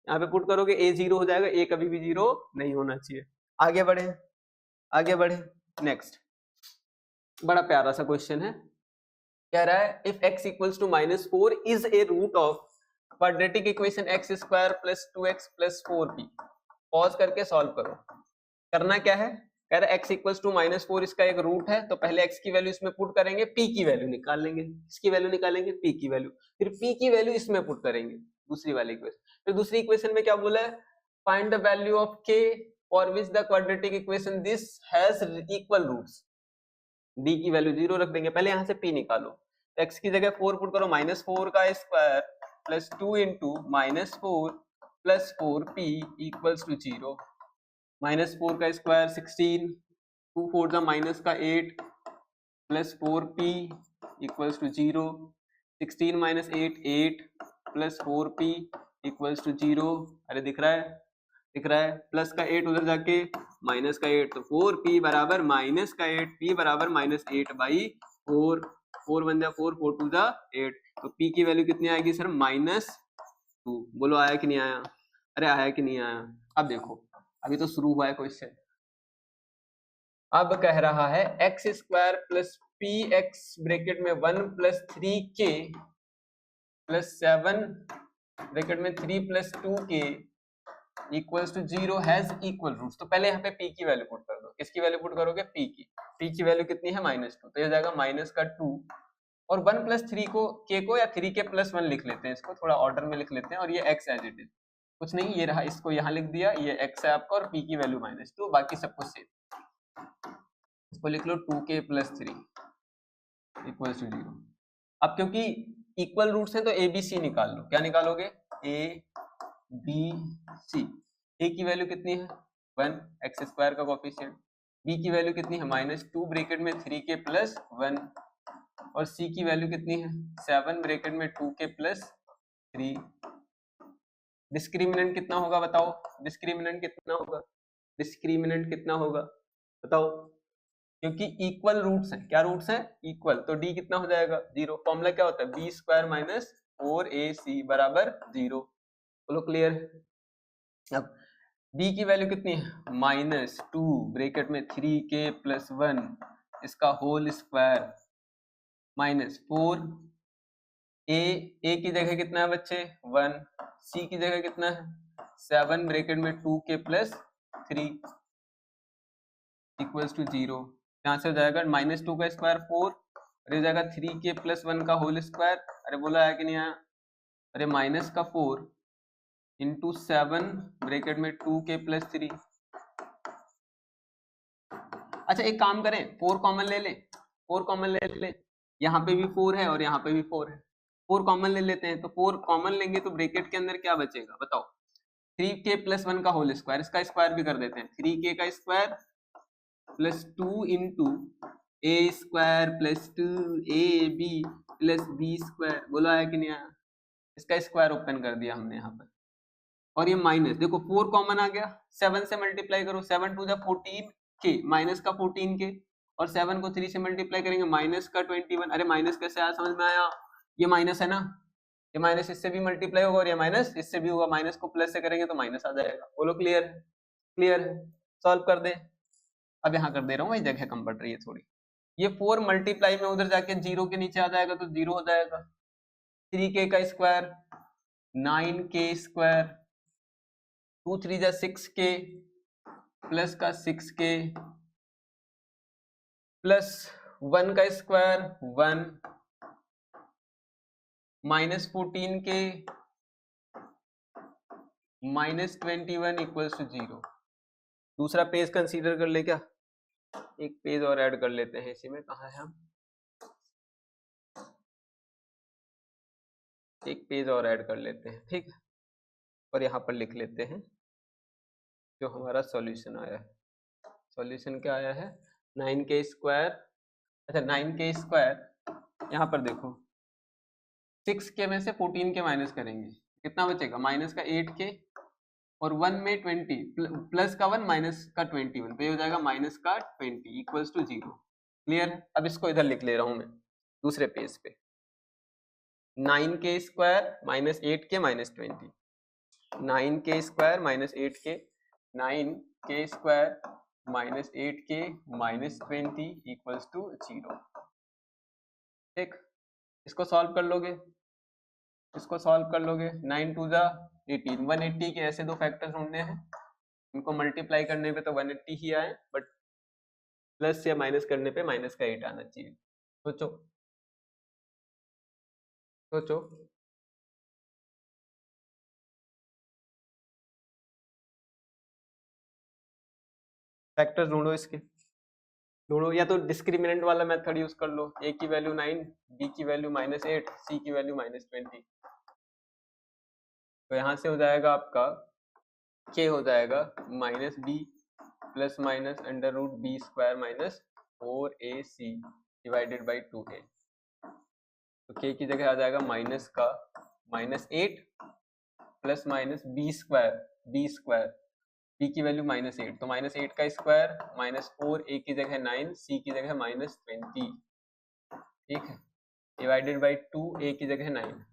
यहाँ पे पुट करोगे a 0 हो जाएगा, a कभी भी 0 नहीं होना चाहिए। आगे बढ़े नेक्स्ट, बड़ा प्यारा सा क्वेश्चन है, कह रहा है if x equals to minus 4 is a root of quadratic equation x square plus 2x plus 4p। Pause करके सॉल्व करो। करना क्या है, कह रहा है x इक्वल्स टू माइनस 4 इसका एक रूट है, तो पहले x की वैल्यू इसमें पुट करेंगे, p की वैल्यू निकाल लेंगे। इसकी वैल्यू निकालेंगे, p की वैल्यू, फिर p की वैल्यू इसमें पुट करेंगे, दूसरी वाली इक्वेशन। फिर दूसरी इक्वेशन में क्या बोला है, find the value of k for which the quadratic equation this has equal roots. d की वैल्यू 0 रख देंगे। पहले यहाँ से p निकालो, x की जगह 4 पुट करो, -4 का square plus 2 into -4 plus 4p equals to 0। -4 का स्क्वायर 16, 2 4 जा माइनस का 8 plus 4p equals to 0। 16 minus 8 8 plus 4p equals to 0। अरे दिख रहा है, दिख रहा है, प्लस का 8 उधर जाके माइनस का 8, तो 4p बराबर माइनस का 8, p बराबर -8/4। 4 1 जा 4, 4 2 जा 8, तो p की वैल्यू कितनी आएगी सर, -2। बोलो आया कि नहीं आया, अरे आया कि नहीं आया। अब देखो, अभी तो शुरू हुआ है क्वेश्चन। अब कह रहा है x square plus p x bracket में 1 प्लस 3k प्लस 7 ब्रैकेट में 3 plus 2k equals to 0 has equal roots. तो पहले यहाँ पे p की वैल्यू पुट कर दो। किसकी वैल्यू पुट करोगे, p की वैल्यू कितनी है, -2, तो ये जाएगा -2 और 1 प्लस 3 को k को या 3k प्लस 1 लिख लेते हैं, इसको थोड़ा ऑर्डर में लिख लेते हैं, और ये x एज इट इज, कुछ नहीं, ये रहा, इसको यहाँ लिख दिया, ये x है आपका, और p की वैल्यू -2, बाकी सब कुछ सेम। इसको लिख लो 2k प्लस 3 इक्वल्स टू 0। अब क्योंकि इक्वल रूट्स हैं तो ए बी सी निकाल लो। क्या निकालोगे, ए बी सी। ए की वैल्यू कितनी है 1, एक्स स्क्वायर का कोफिशिएंट। बी की वैल्यू कितनी है -2 ब्रैकेट में 3k प्लस 1, और सी की वैल्यू कितनी है 7 ब्रैकेट में 2k प्लस 3। डिस्क्रिमिनेंट कितना होगा बताओ, डिस्क्रिमिनेंट कितना होगा, डिस्क्रिमिनेंट कितना होगा बताओ, क्योंकि इक्वल रूट्स हैं। क्या रूट्स हैं, इक्वल, तो d कितना हो जाएगा 0। फॉर्मूला क्या होता है, बी स्क्वायर माइनस 4ac बराबर 0। बोलो क्लियर है। अब b की वैल्यू कितनी है -2 ब्रैकेट में 3k प्लस 1 इसका होल स्क्वायर -4। a की जगह कितना है बच्चे 1, c की जगह कितना है 7 ब्रैकेट में 2k प्लस 3 इक्वल्स टू 0। यहाँ से हो जाएगा -2 का स्क्वायर 4, और ये जाएगा 3k प्लस 1 का होल स्क्वायर। अरे बोला है कि नहीं आया, अरे माइनस का 4 इंटू 7 ब्रैकेट में 2k प्लस 3। अच्छा एक काम करें, 4 कॉमन ले लें, 4 कॉमन ले लें, यहाँ पे भी 4 है और यहाँ पे भी 4 है, 4 कॉमन ले लेते हैं। तो 4 कॉमन लेंगे तो ब्रैकेट के अंदर क्या बचेगा बताओ, 3k प्लस 1 का होल स्क्वायर, इसका स्क्वायर भी कर देते हैं, 3k का square plus 2 into A square plus 2ab plus B square. बोला है कि नहीं आया, इसका स्क्वायर ओपन कर दिया हमने यहाँ पर, और ये माइनस, देखो 4 कॉमन आ गया, 7 से मल्टीप्लाई करो, 7 2 जा 14k, माइनस का 14k, और 7 को 3 से मल्टीप्लाई करेंगे माइनस का 21। अरे माइनस कैसे आया, समझ में आया, ये माइनस है ना, ये माइनस इससे भी मल्टीप्लाई होगा और ये माइनस इससे भी होगा, माइनस को प्लस से करेंगे तो माइनस आ जाएगा। बोलो क्लियर है, क्लियर है, सॉल्व कर दे। अब यहाँ कर दे रहा हूँ, भाई जगह कम पड़ रही है थोड़ी। ये 4 मल्टीप्लाई में उधर जाके 0 के नीचे आ जाएगा तो 0 हो जाएगा। 3k का स्क्वायर 9k स्क्वायर, 2 3 जा 6k प्लस का 6k प्लस 1 का square 1 minus 14k minus 21 equals to 0। दूसरा पेज कंसीडर कर ले क्या, एक पेज और ऐड कर लेते हैं इसी में, कहाँ है हम, एक पेज और ऐड कर लेते हैं, ठीक है, और यहाँ पर लिख लेते हैं जो हमारा सॉल्यूशन आया है। सॉल्यूशन क्या आया है 9k स्क्वायर, अच्छा 9k स्क्वायर, यहाँ पर देखो 6k में से 14k माइनस करेंगे, कितना बचेगा माइनस का 8k, और 1 में 20 प्लस का 1 माइनस का 21, तो ये हो जाएगा माइनस का 20 इक्वल्स टू 0। क्लियर है। अब इसको इधर लिख ले रहा हूं मैं दूसरे पेज पे, 9k square minus 8k minus 20, 9k square minus 8k, 9k square minus 8k minus 20 equals to 0। ठीक, इसको सॉल्व कर लोगे, इसको सॉल्व कर लोगे, 9 2 जा 18, 180 के ऐसे दो फैक्टर्स ढूंढने हैं, इनको मल्टीप्लाई करने पे तो 180 ही आए, बट प्लस या माइनस करने पे माइनस का 8 आना चाहिए। सोचो सोचो, फैक्टर ढूंढो इसके, ढूंढो, या तो डिस्क्रिमिनेंट वाला मेथड यूज कर लो। ए की वैल्यू 9, बी की वैल्यू -8, सी की वैल्यू -20। तो यहाँ से हो जाएगा आपका के हो जाएगा -b plus minus √b² -4ac divided by 2a। तो के की जगह आ जाएगा माइनस का -8 प्लस माइनस b² b की वैल्यू -8, तो -8 का स्क्वायर -4, a की जगह 9, c की जगह -20, ठीक है, डिवाइडेड बाई 2, a की जगह 9।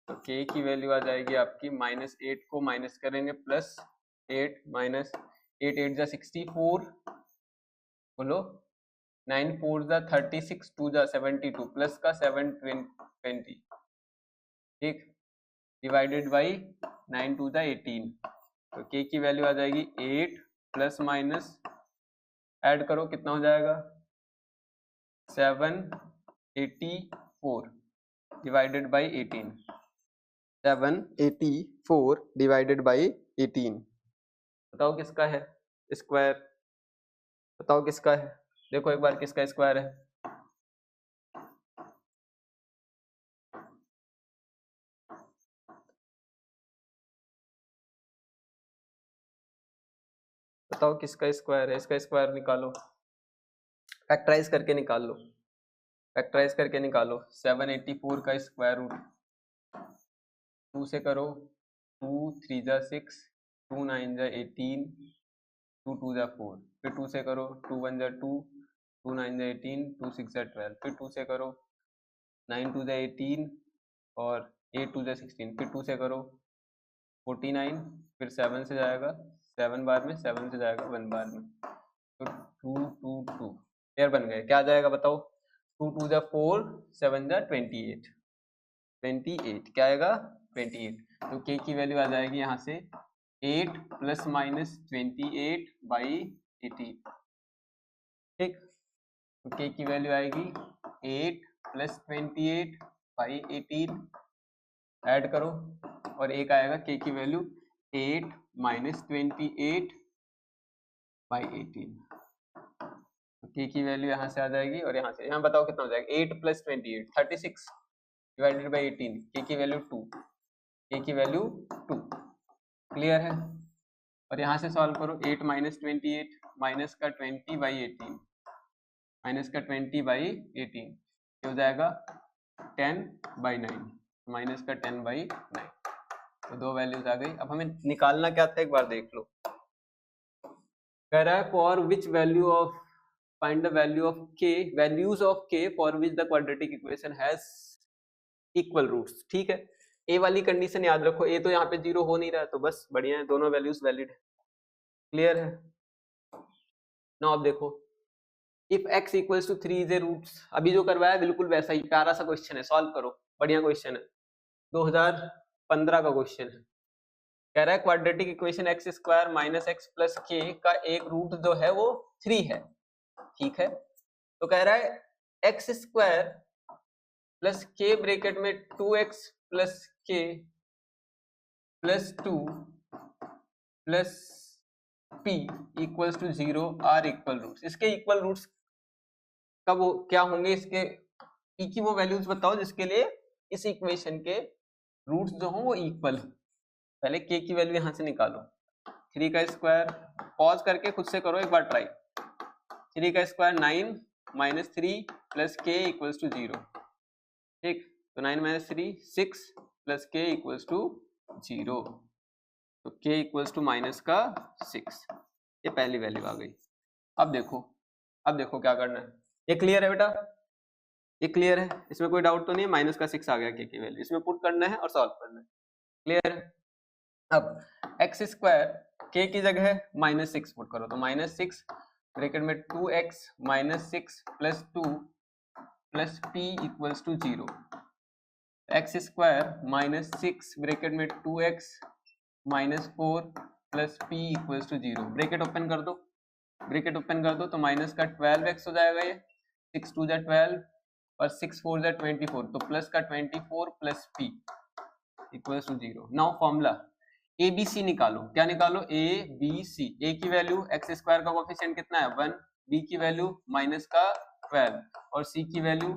तो k की वैल्यू आ जाएगी आपकी -8 को माइनस करेंगे प्लस 8 -8 8 जा 64, बोलो 9 4 जा 36, 2 जा 72 प्लस का 720, ठीक, डिवाइडेड बाई 9 2 जा 18। तो k की वैल्यू आ जाएगी 8 प्लस माइनस ऐड करो कितना हो जाएगा 784 डिवाइडेड बाई 18, 784 डिवाइडेड बाई 18। बताओ किसका है स्क्वायर, बताओ किसका है, देखो एक बार किसका स्क्वायर है। बताओ किसका स्क्वायर है, इसका स्क्वायर निकालो, फैक्टराइज करके निकाल लो, फैक्टराइज करके निकालो। 784 का स्क्वायर रूट 2 से करो, 2 3 जा 6, 2 9 जा 18, 2 2 जा 4, फिर 2 से करो, 2 1 जा 2, 2 9 जा 18, 2 6 जा 12, फिर 2 से करो, 9 2 जा 18 और 8 2 जा 16, फिर 2 से करो 49, फिर 7 से जाएगा 7 बार में, 7 से जाएगा 1 बार में, तो 2 2 2 पेयर बन गए। क्या आ जाएगा बताओ, 2 2 जा 4, 7 जा 28, 28 क्या आएगा 28। तो k की वैल्यू आ जाएगी यहाँ से 8 प्लस माइनस 28 बाई 18, ठीक, तो k की वैल्यू आएगी 8 प्लस 28 बाई 18, ऐड करो और एक आएगा k की वैल्यू 8 माइनस 28 बाई 18। तो k की वैल्यू यहाँ से आ जाएगी और यहाँ से, यहाँ बताओ कितना हो जाएगा 8 प्लस 28 36 डिवाइडेड बाई 18, k की वैल्यू 2, k की वैल्यू 2, क्लियर है। और यहाँ से सॉल्व करो 8 माइनस 28 माइनस का 20 बाई 18, माइनस का 20 बाई 18, ये हो जाएगा 10 बाई 9, माइनस का 10 बाई 9। तो दो वैल्यूज आ गई। अब हमें निकालना क्या था एक बार देख लो, कह रहा है for which value of find the value of k, values of k for which the quadratic equation has equal roots, ठीक है। ए वाली कंडीशन याद रखो, ए तो यहाँ पे 0 हो नहीं रहा है तो बस बढ़िया है, दोनों वैल्यूज वैलिड है, क्लियर है। नाउ अब देखो if x equals to 3 is a roots, अभी जो करवाया बिल्कुल वैसा ही प्यारा सा क्वेश्चन है, सॉल्व करो, बढ़िया क्वेश्चन है, 2015 का क्वेश्चन है। कह रहा है quadratic equation x square minus x plus के का एक रूट जो है वो 3 है, ठीक है। तो कह रहा है x square plus k bracket में 2x plus k plus 2 plus p equals to 0 are equal roots. इसके इक्वल रूट्स कब क्या होंगे, इसके p की वो वैल्यूज बताओ जिसके लिए इस इक्वेशन के रूट्स जो हो वो इक्वल हो। पहले k की वैल्यू यहां से निकालो, 3 का स्क्वायर, पॉज करके खुद से करो एक बार ट्राई, 3 का स्क्वायर 9 माइनस 3 प्लस के इक्वल्स टू 0, ठीक, तो 9 माइनस 3 6 प्लस के इक्वल्स टू 0, तो k इक्वल्स टू माइनस का 6, ये पहली वैल्यू आ गई। अब देखो क्या करना है, ये क्लियर है बेटा, ये क्लियर है, इसमें कोई डाउट तो नहीं है, माइनस का 6 आ गया k की वैल्यू, इसमें पुट करना है और सॉल्व करना है, क्लियर है। अब एक्स स्क्वायर के की जगह -6 पुट करो, तो -6 ब्रैकेट में 2x minus 6 plus 2 plus p equals to 0, x square -6 bracket में 2x minus 4 plus p equals to 0, bracket open कर दो, ब्रैकेट ओपन कर दो तो माइनस का 12x हो जाएगा, ये 6 2 जा 12 और 6 4 जा 24, तो प्लस का 24 plus p equals to 0। Now formula A B C निकालो, क्या निकालो, ए बी सी। ए की वैल्यू एक्स स्क्वायर का कोफिशिएंट कितना है 1, बी की वैल्यू माइनस का 12 और सी की वैल्यू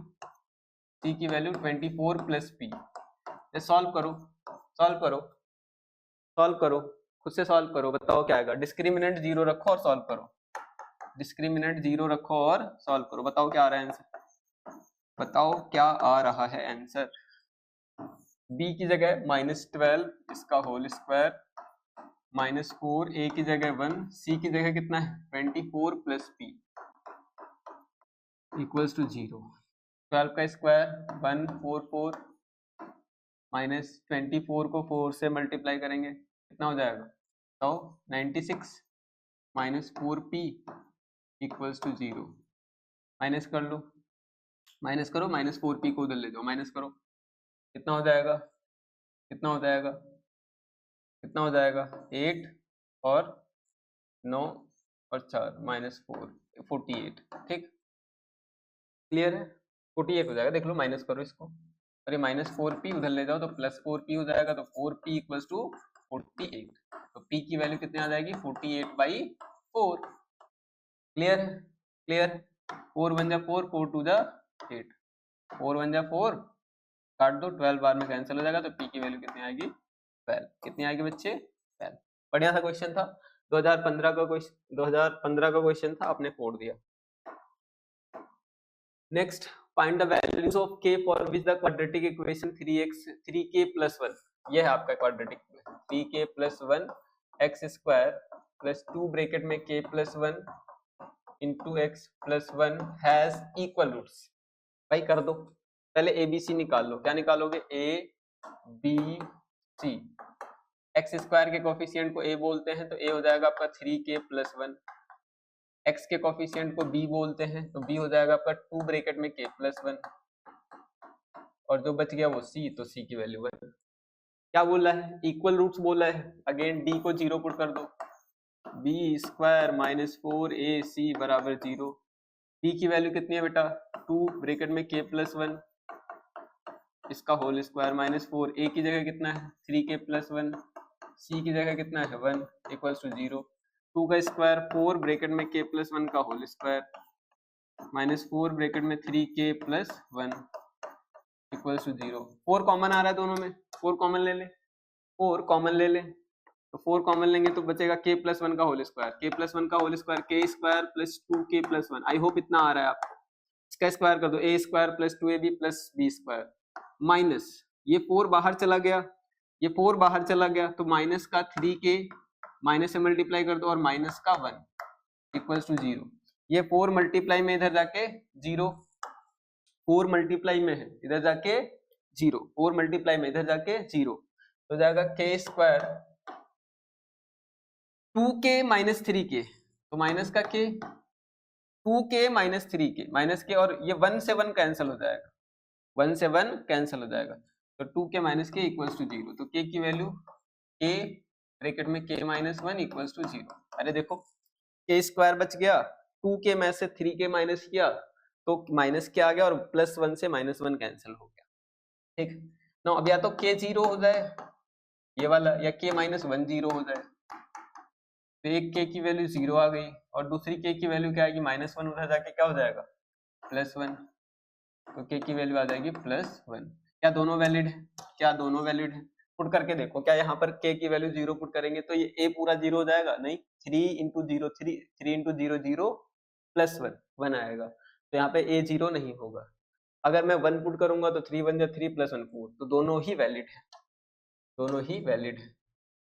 24 प्लस पी। ये सॉल्व करो, सॉल्व करो, सॉल्व करो, खुद से सॉल्व करो, बताओ क्या आएगा। डिस्क्रिमिनेंट 0 रखो और सॉल्व करो, डिस्क्रिमिनेंट 0 रखो और सॉल्व करो, बताओ क्या आ रहा है आंसर, बताओ क्या आ रहा है आंसर। b की जगह -12 इसका होल स्क्वायर -4, a की जगह 1, c की जगह कितना है 24 प्लस p इक्वल्स टू 0। 12 का स्क्वायर 144 माइनस 24 को 4 से मल्टीप्लाई करेंगे कितना हो जाएगा, तो 96 minus 4p equals to 0। Minus कर लो, माइनस करो, माइनस 4p को उधर ले जाओ, माइनस करो, कितना हो जाएगा, कितना हो जाएगा, कितना हो जाएगा 8 और 9 और 4 -4 48। ठीक, क्लियर है, 48 हो जाएगा, देख लो, माइनस करो इसको, अरे -4p उधर ले जाओ तो +4p हो जाएगा, तो 4p इक्वल्स टू 48। तो p की वैल्यू कितनी आ जाएगी 48/4। क्लियर है, क्लियर, 4 1 जा 4, 4 2 जा 8, 4 1 जा 4, काट दो, 12 बार में कैंसिल हो जाएगा, तो p की वैल्यू कितनी आएगी 12। कितनी आएगी बच्चे 12। बढ़िया सा क्वेश्चन था, 2015 का क्वेश्चन, 2015 का क्वेश्चन था, आपने फोड़ दिया। Next, find the values of k for which the quadratic equation 3k + 1, ये है आपका quadratic, 3k + 1 x square plus 2 bracket में k + 1 into x + 1 has equal roots. भाई कर दो, पहले ए बी सी निकाल लो, क्या निकालोगे, A B C. X square के कोफिशिएंट को a बोलते हैं, तो a हो जाएगा आपका 3k + 1, x के कोफिशिएंट को b बोलते हैं, तो b हो जाएगा आपका 2 ब्रैकेट में k + 1 और जो बच गया वो c, तो c की वैल्यू 1। क्या बोला है, इक्वल रूट्स बोला है, अगेन d को 0 पुट कर दो, b² - 4ac = 0। b की वैल्यू कितनी है बेटा 2 ब्रैकेट में k + 1 इसका होल स्क्वायर -4, a की जगह कितना है 3k + 1, c की जगह कितना है 1 इक्वल्स टू 0। 2 का स्क्वायर 4 ब्रैकेट में k + 1 का होल स्क्वायर -4 ब्रैकेट में 3k + 1 इक्वल्स टू 0। 4 कॉमन आ रहा है दोनों में, 4 कॉमन ले ले, 4 कॉमन ले ले, तो 4 कॉमन लेंगे तो बचेगा k + 1 का होल स्क्वायर, k + 1 का whole square k² + 2k + 1। I hope इतना आ रहा है आपको। इसका स्क्वायर कर दो, a² + 2ab + b² माइनस ये 4 बाहर चला गया, ये 4 बाहर चला गया, तो माइनस का 3k माइनस से मल्टीप्लाई कर दो और माइनस का 1 इक्वल्स टू 0। ये 4 मल्टीप्लाई में इधर जाके 0, 4 मल्टीप्लाई में है इधर जाके 0, 4 मल्टीप्लाई में इधर जाके 0, तो जाएगा k² 2k - 3k, तो माइनस का k 2k - 3k माइनस के, और ये 1 से 1 कैंसिल हो जाएगा, 1 से 1 कैंसिल हो जाएगा, तो 2k - k इक्वल्स टू 0। तो k की वैल्यू k ब्रैकेट में k - 1 इक्वल्स टू 0। अरे देखो k² बच गया, 2k में से 3k माइनस किया तो माइनस के आ गया, और +1 से -1 कैंसिल हो गया। ठीक ना, अब या तो k 0 हो जाए ये वाला, या k - 1 0 हो जाए, तो एक k की वैल्यू 0 आ गई, और दूसरी k की वैल्यू क्या आएगी -1 उधर जाके क्या हो जाएगा +1, तो k की वैल्यू आ जाएगी +1। क्या दोनों वैलिड है, क्या दोनों वैलिड है, पुट करके देखो, क्या यहाँ पर k की वैल्यू 0 पुट करेंगे तो ये a पूरा 0 हो जाएगा, नहीं, 3 × 0 3 × 0 0 +1 1 आएगा, तो यहाँ पे a 0 नहीं होगा। अगर मैं 1 पुट करूंगा तो 3 1 जा 3 +1 4, तो दोनों ही वैलिड है, दोनों ही वैलिड है।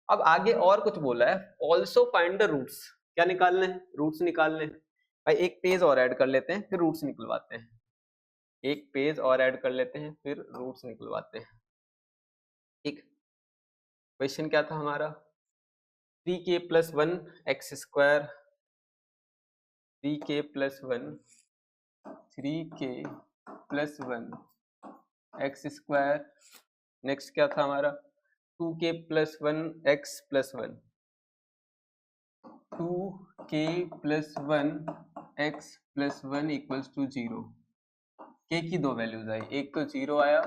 अब आगे और कुछ बोला है, ऑल्सो फाइंड द रूट्स, क्या निकालने हैं, रूट्स निकालने हैं। भाई एक पेज और ऐड कर लेते हैं, फिर रूट्स निकलवाते हैं, एक पेज और ऐड कर लेते हैं, फिर रूट्स निकलवाते हैं। ठीक, क्वेश्चन क्या था हमारा, 3k + 1 x², 3k + 1 3k + 1 x², next क्या था हमारा 2k + 1 x + 1, 2k + 1 x + 1 equals to 0। k की दो वैल्यूज आई, एक तो 0 आया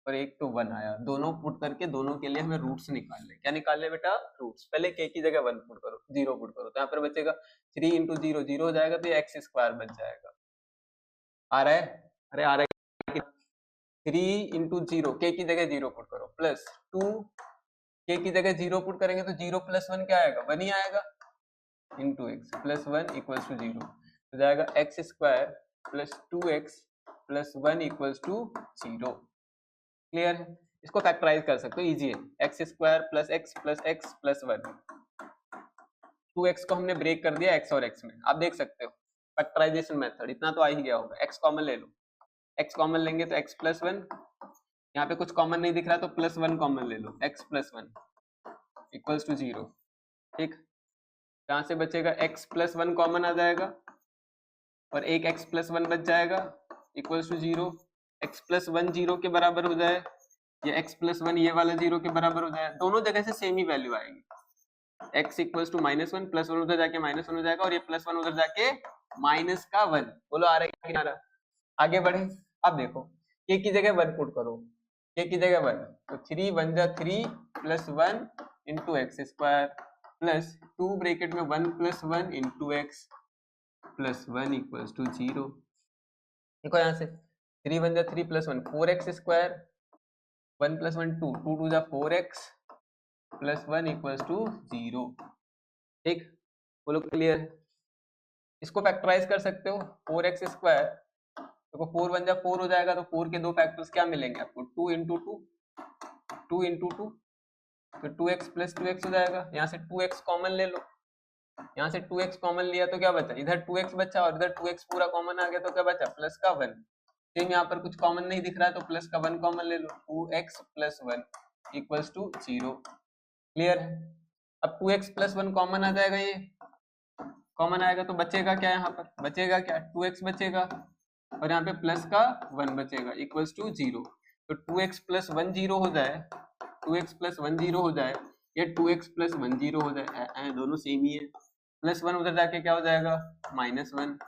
और एक तो 1 आया, दोनों पुट करके दोनों के लिए हमें रूट्स निकालने। क्या निकालने बेटा? रूट्स। पहले k की जगह 1 पुट करो, 0 पुट करो, तो यहाँ पर बचेगा 3 इंटू 0 0 हो जाएगा, तो ये x स्क्वायर बच जाएगा। आ रहा है? अरे आ रहा है। 3 इंटू 0, k की जगह 0 पुट करो, प्लस 2, k की जगह 0 पुट करेंगे तो 0 प्लस 1 क्या आएगा? 1 ही आएगा, into x plus 1 equals to 0, तो जाएगा x square plus 2x plus 1 equals to 0। Clear है? इसको फैक्टराइज कर सकते हो, इजी है। X square plus x plus 1, 2x को हमने ब्रेक कर दिया x और x में, आप देख सकते हो फैक्टराइजेशन मेथड, इतना तो आ ही गया होगा। x कॉमन ले लो, x कॉमन लेंगे तो x प्लस 1, यहाँ पे कुछ कॉमन नहीं दिख रहा तो प्लस 1 कॉमन ले लो, x प्लस 1 इक्वल्स टू 0। ठीक, यहाँ से बचेगा x प्लस 1 कॉमन आ जाएगा और एक x प्लस 1 बच जाएगा इक्वल्स टू 0। x प्लस 1 0 के बराबर हो जाए, ये x प्लस 1 ये वाला 0 के बराबर हो जाए, दोनों जगह से सेम ही वैल्यू आएगी। x इक्वल्स टू -1, प्लस 1 उधर जाके -1 हो जाएगा और ये प्लस 1 उधर जाके माइनस का 1। बोलो आ रहा है कि आ रहा? आगे बढ़े, अब देखो k की जगह 1 पुट करो, k की जगह 1, तो 3 1 जा 3 plus 1 into x square plus 2 bracket में 1 plus 1 into x plus 1 equals to 0। देखो यहाँ से 3 1 जा 3 प्लस 1 4x स्क्वायर, 1 प्लस 1 2 2 2 जा 4x प्लस 1 इक्वल्स टू 0। ठीक, बोलो क्लियर है? इसको फैक्टराइज कर सकते हो, 4x स्क्वायर, देखो 4 1 जा 4 हो जाएगा, तो 4 के दो फैक्टर्स क्या मिलेंगे आपको? 2 इंटू 2, 2 इंटू 2, तो 2x प्लस 2x हो जाएगा। यहाँ से 2x कॉमन ले लो, यहाँ से 2x कॉमन लिया तो क्या बचा? इधर 2x बचा और इधर 2x पूरा कॉमन आ गया, तो क्या बचा? प्लस का 1। सेम यहाँ पर कुछ कॉमन नहीं दिख रहा है तो प्लस का 1 कॉमन ले लो, 2x plus 1 equals to 0। Clear है? अब 2x प्लस 1 कॉमन आ जाएगा, ये कॉमन आएगा तो बचेगा क्या? यहाँ पर बचेगा क्या? 2x बचेगा और यहाँ पे प्लस का 1 बचेगा इक्वल्स टू 0। तो 2x प्लस 1 0 हो जाए, 2x प्लस 1 0 हो जाए, ये 2x प्लस 1 0 हो जाए, दोनों सेम ही है। प्लस 1 उधर जाके क्या हो जाएगा? -1,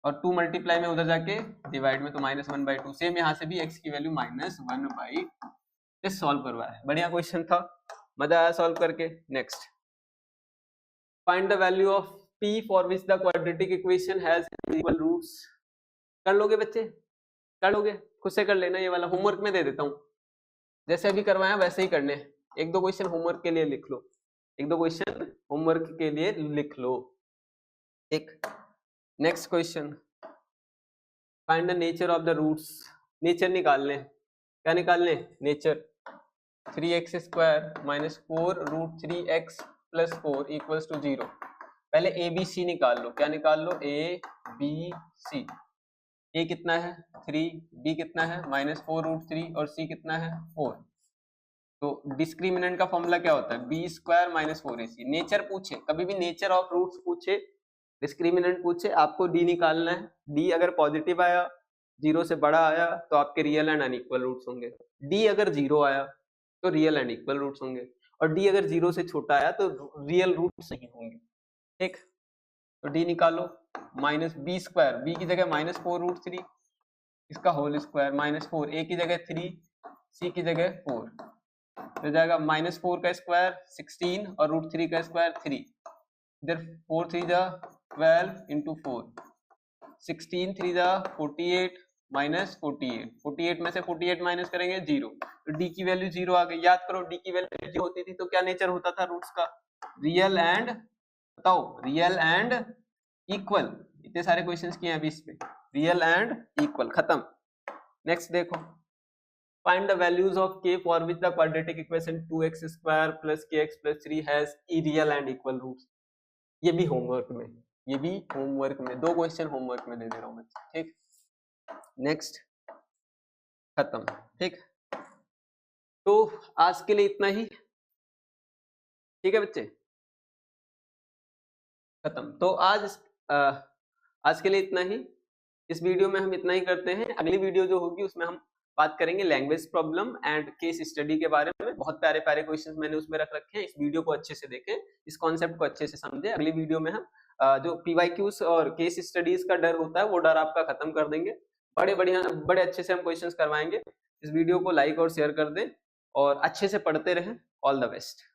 और 2 मल्टीप्लाई में उधर जाके डिवाइड में, तो -1/2। सेम यहाँ से भी x की वैल्यू -1/2 से सॉल्व करवाया। बढ़िया क्वेश्चन था, मजा आया सॉल्व करके। Next, find the value of p for which the quadratic equation has equal roots. कर लोगे बच्चे? कर लोगे? खुद से कर लेना, ये वाला होमवर्क में दे देता हूँ, जैसे अभी करवाया वैसे ही करने। एक दो क्वेश्चन होमवर्क के लिए लिख लो, एक दो क्वेश्चन होमवर्क के लिए लिख लो। एक next question, find the nature of the roots. Nature निकाल लें। क्या निकाल लें? Nature. 3x square minus 4 root 3x plus 4 equals to 0। पहले ए बी सी निकाल लो। क्या निकाल लो? A B C. ए कितना है? 3, बी कितना है? -4 रूट 3 और सी कितना है? 4। तो डिस्क्रिमिनेंट का फॉर्मूला क्या होता है? B square minus 4ac। Nature पूछे, कभी भी नेचर ऑफ रूट्स पूछे, डिस्क्रिमिनेंट पूछे, आपको डी निकालना है। डी अगर पॉजिटिव आया, 0 से बड़ा आया, तो आपके रियल एंड अनइक्वल रूट्स होंगे। डी अगर 0 आया तो रियल एंड इक्वल रूट्स होंगे, और डी अगर 0 से छोटा आया तो रियल रूट्स नहीं होंगे। ठीक, तो डी निकालो। माइनस बी स्क्वायर, बी की जगह -4 रूट 3, इसका होल स्क्वायर -4, ए की जगह 3, सी की जगह 4, तो जाएगा -4 का स्क्वायर 16 और रूट 3 का स्क्वायर 3। इधर 4 3 जा 12 इंटू 4, 16 3 जा 48 माइनस 48, 48 में से 48 माइनस करेंगे 0, तो डी की वैल्यू 0 आ गई। याद करो, डी की वैल्यू 0 होती थी तो क्या नेचर होता था रूट्स का? रियल एंड, बताओ, रियल एंड इक्वल। इतने सारे क्वेश्चंस किए हैं अभी इस पे, रियल एंड इक्वल, खत्म। नेक्स्ट देखो, find the values of k for which the quadratic equation 2x square plus kx plus 3 has real and equal roots। ये भी होमवर्क में, ये भी होमवर्क में, दो क्वेश्चन होमवर्क में दे दे रहा हूँ बच्चे। ठीक, नेक्स्ट, खत्म। ठीक, तो आज के लिए इतना ही। ठीक है बच्चे, खत्म। तो आज के लिए इतना ही। इस वीडियो में हम इतना ही करते हैं। अगली वीडियो जो होगी उसमें हम बात करेंगे language problem and case study के बारे में। बहुत प्यारे प्यारे क्वेश्चंस मैंने उसमें रख रखे हैं। इस वीडियो को अच्छे से देखें, इस कॉन्सेप्ट को अच्छे से समझें। अगली वीडियो में हम जो पीवाईक्यूज और केस स्टडीज का डर होता है वो डर आपका खत्म कर देंगे। बड़े अच्छे से हम क्वेश्चंस करवाएंगे। इस वीडियो को लाइक और शेयर कर दें और अच्छे से पढ़ते रहें। All the best.